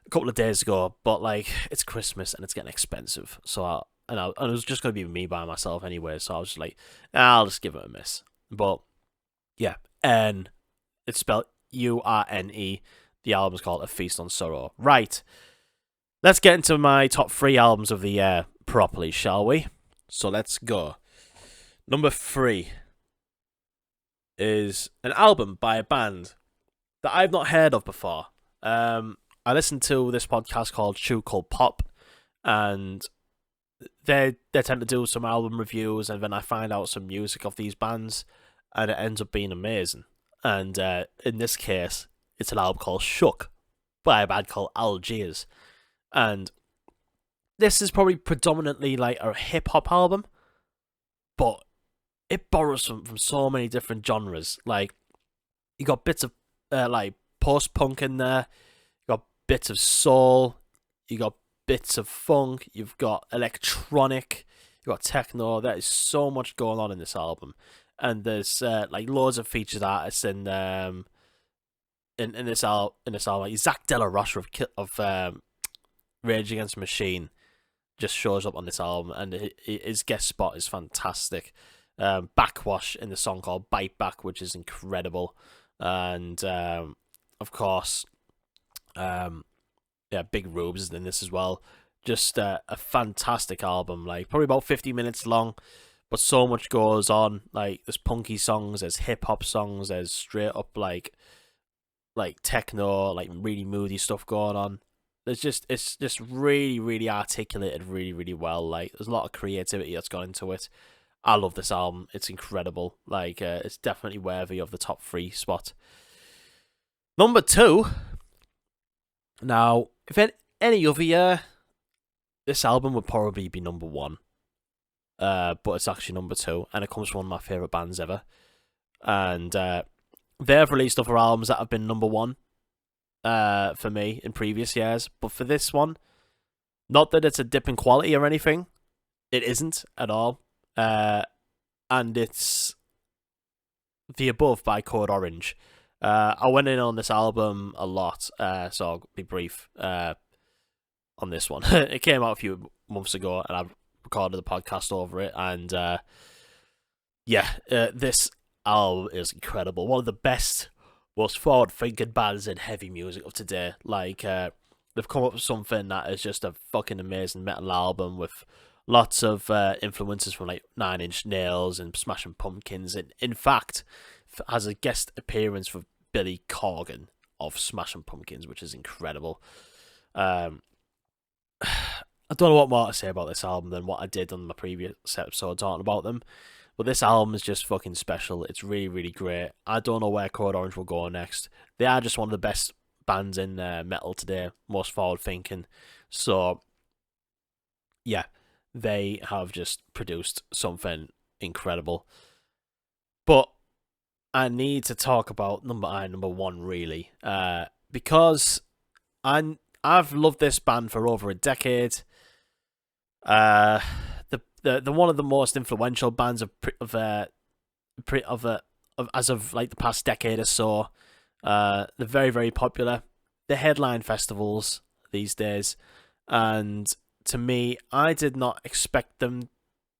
couple of days ago, but like it's Christmas and it's getting expensive, so and it was just going to be me by myself anyway, so I was just like, I'll just give it a miss. But yeah, and it's spelled Urne. The album's called A Feast on Sorrow. Right, let's get into my top 3 albums of the year properly, shall we? So let's go. Number 3 is an album by a band that I've not heard of before. I listened to this podcast called Shoe Called Pop, and they tend to do some album reviews, and then I find out some music of these bands, and it ends up being amazing. And in this case, it's an album called Shook by a band called Algiers, and this is probably predominantly like a hip hop album, but it borrows from so many different genres. Like you got bits of like post punk in there, you got bits of soul, you got bits of funk, you've got electronic, you've got techno. There is so much going on in this album, and there's like loads of featured artists in this album. Like Zach De La Rocha of Rage Against the Machine just shows up on this album, and his guest spot is fantastic. Backwash in the song called Bite Back, which is incredible, and of course, Big Rubes is in this as well. Just a fantastic album, like probably about 50 minutes long, but so much goes on. Like there's punky songs, there's hip hop songs, there's straight up like techno, like really moody stuff going on. It's just really, really articulated really, really well. Like there's a lot of creativity that's gone into it. I love this album. It's incredible. Like it's definitely worthy of the top 3 spot. Number 2. Now, if any other year, this album would probably be number 1. But it's actually number 2, and it comes from one of my favourite bands ever. And they've released other albums that have been number 1 for me in previous years. But for this one, not that it's a dip in quality or anything. It isn't at all. And it's The Above by Code Orange. I went in on this album a lot, so I'll be brief on this one. It came out a few months ago, and I recorded the podcast over it, and this album is incredible. One of the best, most forward-thinking bands in heavy music of today. Like, they've come up with something that is just a fucking amazing metal album with lots of influences from like 9 Inch Nails and Smashing Pumpkins. And in fact, has a guest appearance for Billy Corgan of Smashing Pumpkins, which is incredible. I don't know what more to say about this album than what I did on my previous episode talking about them. But this album is just fucking special. It's really, really great. I don't know where Code Orange will go next. They are just one of the best bands in metal today, most forward thinking. So, yeah, they have just produced something incredible. But I need to talk about number one really, because I've loved this band for over a decade. The one of the most influential bands of as of like the past decade or so. They're very, very popular. They headline festivals these days, and to me, I did not expect them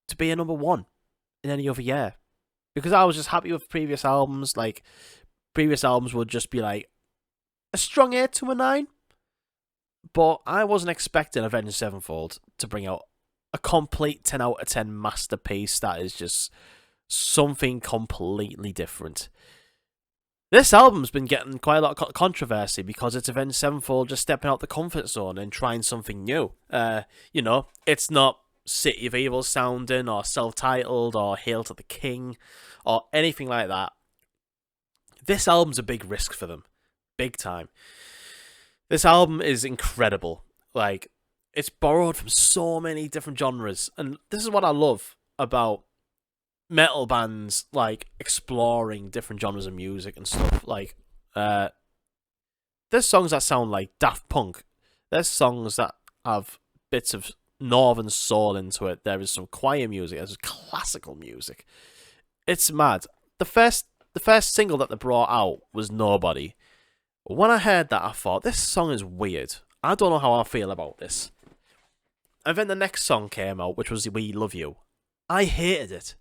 to be a number one in any other year, because I was just happy with previous albums. Like, previous albums would just be like a strong 8 to a 9, but I wasn't expecting Avenged Sevenfold to bring out a complete 10 out of 10 masterpiece that is just something completely different. This album's been getting quite a lot of controversy because it's Avenged Sevenfold just stepping out the comfort zone and trying something new. It's not City of Evil sounding or self-titled or Hail to the King or anything like that. This album's a big risk for them. Big time. This album is incredible. Like, it's borrowed from so many different genres, and this is what I love about metal bands, like exploring different genres of music and stuff. Like, there's songs that sound like Daft Punk. There's songs that have bits of northern soul into it. There is some choir music. There's classical music. It's mad. The first single that they brought out was Nobody. When I heard that, I thought, this song is weird. I don't know how I feel about this. And then the next song came out, which was We Love You. I hated it.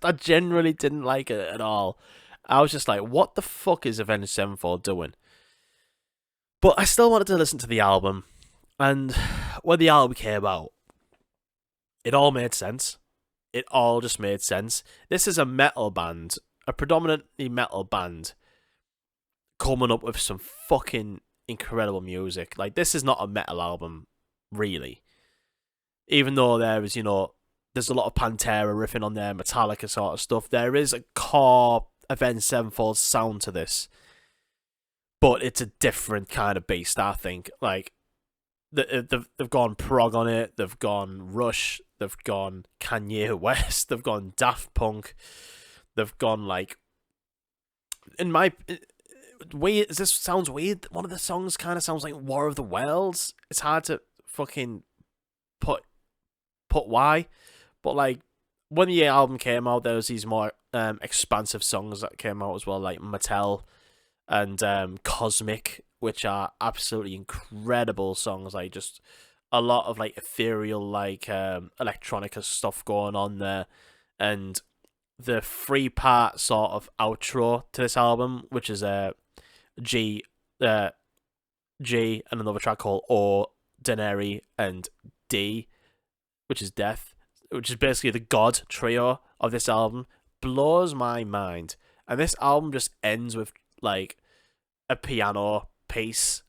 I generally didn't like it at all. I was just like, what the fuck is Avenged Sevenfold doing? But I still wanted to listen to the album. And when the album came out, it all made sense. It all just made sense. This is a metal band, a predominantly metal band, coming up with some fucking incredible music. Like, this is not a metal album, really. Even though there's a lot of Pantera riffing on there, Metallica sort of stuff, there is a core Avenged Sevenfold sound to this. But it's a different kind of beast, I think. Like, they've gone prog on it, they've gone Rush, they've gone Kanye West, they've gone Daft Punk, they've gone, like, weird. This sounds weird. One of the songs kind of sounds like War of the Worlds. It's hard to fucking put why, but like, when the album came out, there was these more expansive songs that came out as well, like Mattel and Cosmic, which are absolutely incredible songs. Like, just a lot of like ethereal, like electronica stuff going on there, and the 3-part sort of outro to this album, which is G and another track called Ordinary, and D, which is Death, which is basically the God trio of this album, blows my mind. And this album just ends with like a piano piece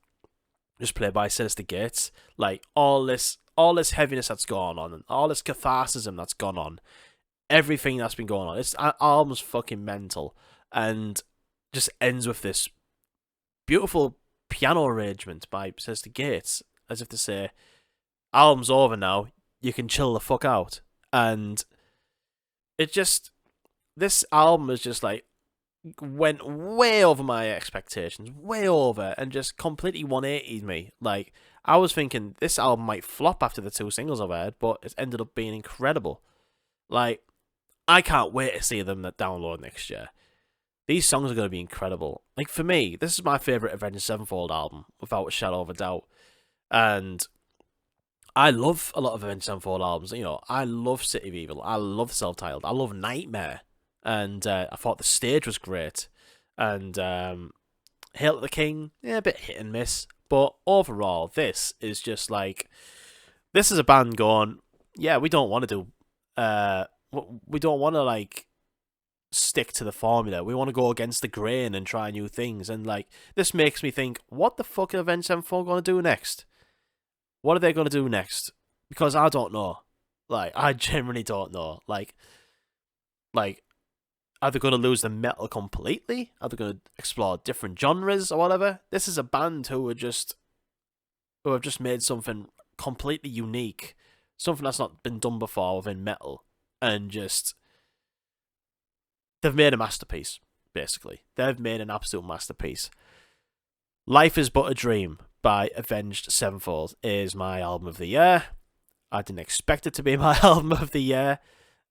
just played by Sinister Gates. Like, all this heaviness that's gone on, and all this catharsism that's gone on, everything that's been going on, this album's fucking mental, and just ends with this beautiful piano arrangement by Sinister Gates, as if to say, album's over now, you can chill the fuck out. And this album is just like, went way over my expectations, way over, and just completely 180'd me. Like, I was thinking this album might flop after the 2 singles I've heard, but it ended up being incredible. Like, I can't wait to see them that download next year. These songs are going to be incredible. Like, for me, this is my favourite Avenged Sevenfold album, without a shadow of a doubt. And I love a lot of Avenged Sevenfold albums. I love City of Evil. I love Self-Titled. I love Nightmare. And I thought the stage was great. And Hail to the King, a bit hit and miss. But overall, this is just like, this is a band going, yeah, we don't want to like stick to the formula. We want to go against the grain and try new things. And like, this makes me think, what the fuck are Avenged Sevenfold going to do next? What are they going to do next? Because I don't know. Like, I genuinely don't know. Like, are they going to lose the metal completely? Are they going to explore different genres or whatever? This is a band who have just made something completely unique, something that's not been done before within metal, and just they've made a masterpiece. Basically, they've made an absolute masterpiece. Life is But a Dream by Avenged Sevenfold is my album of the year. I didn't expect it to be my album of the year.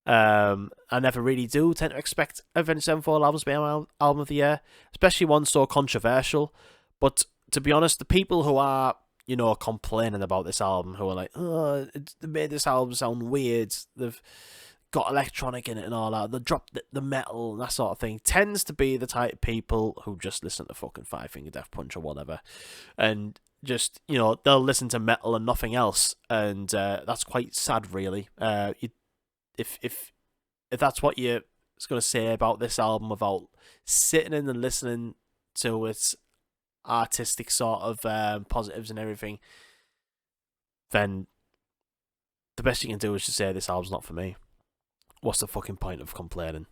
I never really do tend to expect Avenged Sevenfold albums to be my album of the year, especially one so controversial. But to be honest, the people who are, complaining about this album, who are like, oh, they made this album sound weird, they've got electronic in it and all that, they dropped the metal and that sort of thing, tends to be the type of people who just listen to fucking Five Finger Death Punch or whatever, and just, they'll listen to metal and nothing else, and that's quite sad, really. If that's what you're going to say about this album, about sitting in and listening to its artistic sort of positives and everything, then the best you can do is just say this album's not for me. What's the fucking point of complaining?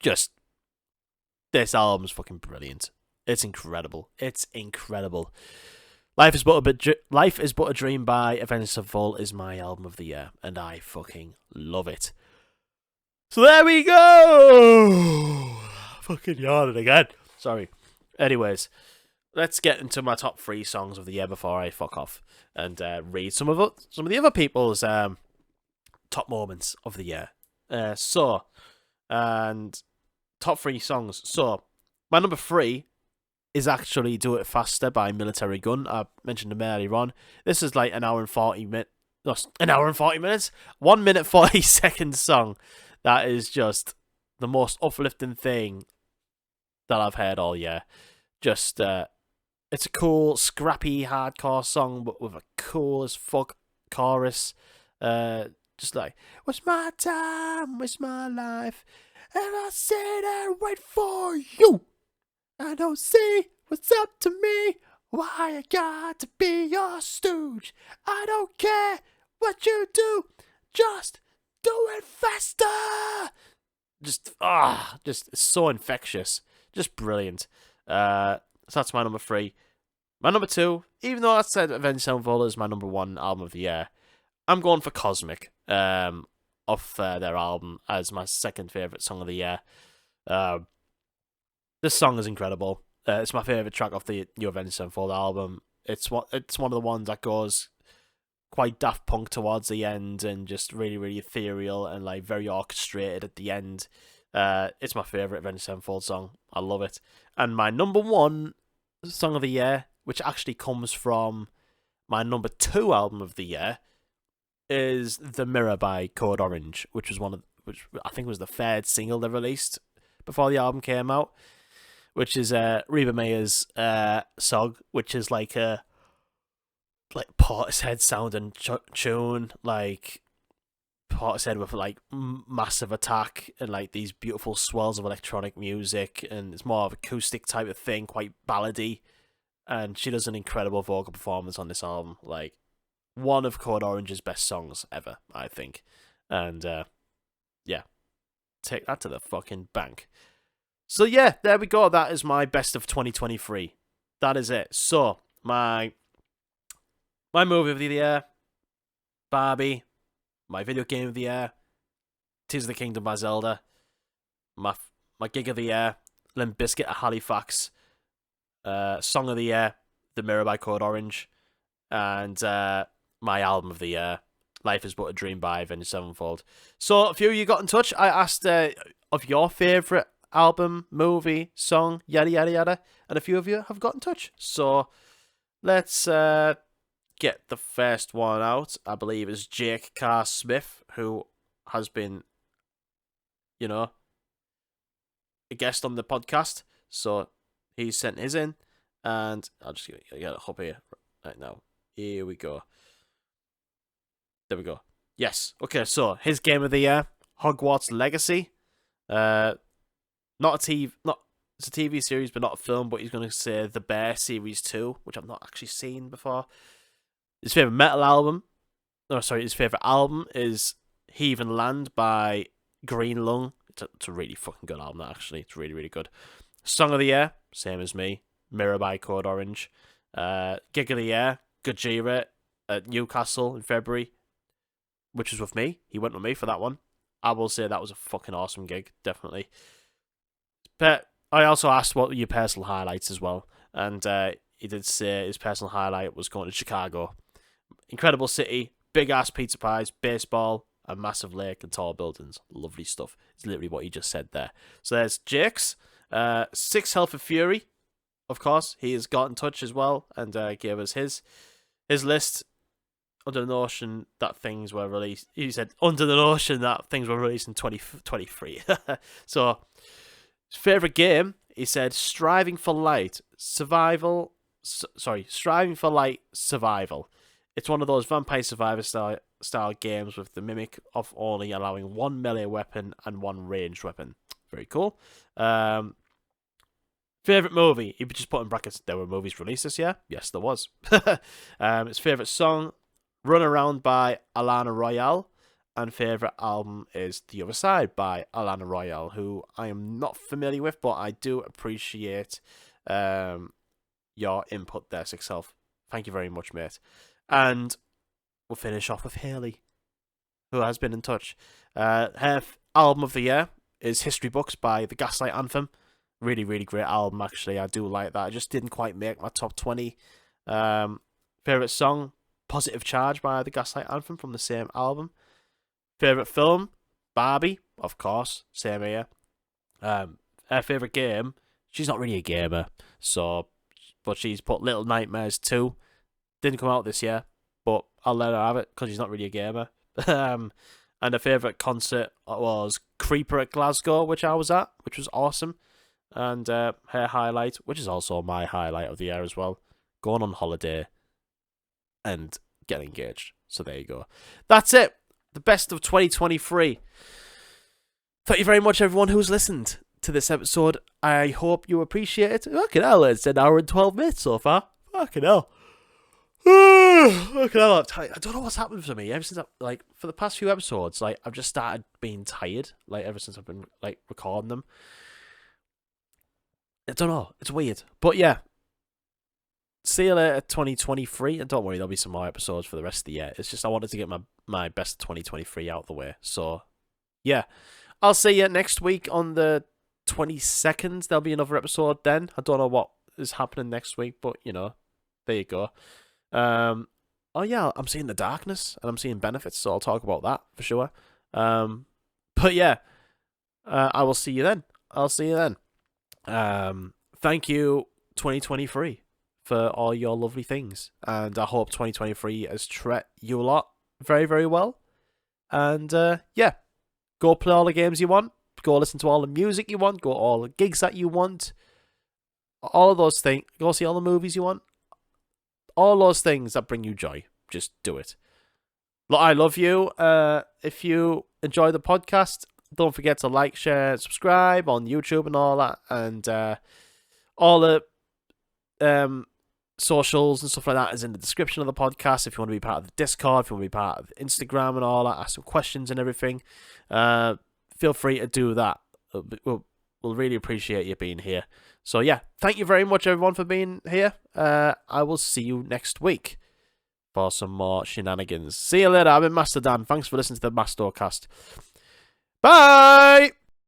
Just, this album's fucking brilliant. It's incredible. It's incredible. Life is But a Dream by Avenged Sevenfold is my album of the year, and I fucking love it. So there we go! Fucking yawning again. Sorry. Anyways, let's get into my top 3 songs of the year before I fuck off and read some of the other people's top moments of the year. And top 3 songs. So, my number 3 is actually Do It Faster by Military Gun. I mentioned them earlier on. This is like an hour and 40 minutes. 1 minute 40 second song. That is just the most uplifting thing that I've heard all year. Just, it's a cool, scrappy, hardcore song, but with a cool as fuck chorus. Just like, what's my time, what's my life, and I sit and wait for you. I don't see what's up to me, why I got to be your stooge. I don't care what you do, just do it faster. Just it's so infectious, just brilliant. So that's my number 3. My number 2, even though I said Avenged Sevenfold is my number 1 album of the year, I'm going for Cosmic off their album as my second favourite song of the year. This song is incredible. It's my favourite track off the new Avenged Sevenfold album. It's one of the ones that goes quite Daft Punk towards the end and just really, really ethereal and like very orchestrated at the end. It's my favourite Avenged Sevenfold song. I love it. And my number 1 song of the year, which actually comes from my number 2 album of the year, is The Mirror by Code Orange, which I think was the 3rd single they released before the album came out, which is Reba Mayer's song, which is like a Portishead sounding tune, like Portishead with like massive attack and like these beautiful swells of electronic music, and it's more of acoustic type of thing, quite ballady, and she does an incredible vocal performance on this album, like one of Code Orange's best songs ever, I think. And yeah, take that to the fucking bank. So yeah, there we go. That is my best of 2023. That is it. So my movie of the year, Barbie. My video game of the year, Tears of the Kingdom by Zelda. My gig of the year, Limp Bizkit at Halifax. Song of the year, The Mirror by Code Orange. And my album of the year, Life is But a Dream by Avenged Sevenfold. So a few of you got in touch. I asked of your favourite album, movie, song, yada yada yada, and a few of you have got in touch. So let's get the first one out. I believe is Jake Carr Smith, who has been, a guest on the podcast. So he sent his in, and I'll just get it up here right now. Here we go. There we go. Yes. Okay, so his game of the year, Hogwarts Legacy. It's a TV series, but not a film. But he's going to say The Bear Series 2, which I've not actually seen before. His favourite metal album, his favourite album is Heathen Land by Green Lung. It's a really fucking good album, that, actually. It's really, really good. Song of the Year, same as me, Mirror by Code Orange. Gig of the Year, Gojira at Newcastle in February, which was with me. He went with me for that one. I will say that was a fucking awesome gig, definitely. But I also asked what were your personal highlights as well, and he did say his personal highlight was going to Chicago. Incredible city, big ass pizza pies, baseball, a massive lake, and tall buildings. Lovely stuff. It's literally what he just said there. So there's Jake's. 6 Health of Fury, of course. He has got in touch as well and gave us his list. Under the notion that things were released. He said, under the notion that things were released in 2023. So, his favourite game, he said, Striving for Light Survival. It's one of those Vampire Survivor style games with the mimic of only allowing 1 melee weapon and 1 ranged weapon. Very cool. Favourite movie, he just put in brackets, there were movies released this year. Yes, there was. His favourite song, Run Around by Alana Royale, and favourite album is The Other Side by Alana Royale, who I am not familiar with, but I do appreciate your input there, Six Self. Thank you very much, mate. And we'll finish off with Haley, who has been in touch. Her album of the year is History Books by The Gaslight Anthem. Really, really great album, actually. I do like that. I just didn't quite make my top 20. Favourite song, Positive Charge by The Gaslight Anthem from the same album. Favourite film, Barbie, of course, same here. Her favourite game, she's not really a gamer, but she's put Little Nightmares 2. Didn't come out this year, but I'll let her have it because she's not really a gamer. And her favourite concert was Creeper at Glasgow, which I was at, which was awesome. And her highlight, which is also my highlight of the year as well, going on holiday and getting engaged. So there you go. That's it. The best of 2023. Thank you very much, everyone who's listened to this episode. I hope you appreciate it. Fucking hell, it's an hour and 12 minutes so far. Fucking hell. Fucking hell, I don't know what's happened to me. Ever since, for the past few episodes, I've just started being tired. Ever since I've been, recording them. I don't know. It's weird. But yeah. See you later, 2023. And don't worry, there'll be some more episodes for the rest of the year. It's just I wanted to get my best 2023 out of the way. So, yeah. I'll see you next week on the 22nd. There'll be another episode then. I don't know what is happening next week, but, there you go. Oh, yeah, I'm seeing The Darkness, and I'm seeing Benefits, so I'll talk about that for sure. But, yeah. I will see you then. I'll see you then. Thank you, 2023, for all your lovely things, and I hope 2023 has treated you a lot very, very well. And yeah, go play all the games you want, go listen to all the music you want, go all the gigs that you want, all of those things, go see all the movies you want, all those things that bring you joy. Just do it. Look, I love you. If you enjoy the podcast, don't forget to like, share, subscribe on YouTube and all that. And all the socials and stuff like that is in the description of the podcast. If you want to be part of the Discord, if you want to be part of Instagram and all that, ask some questions and everything, feel free to do that. We'll really appreciate you being here. So yeah, thank you very much, everyone, for being here. I will see you next week for some more shenanigans. See you later. I've been MastoDan. Thanks for listening to the MastoCast. Bye!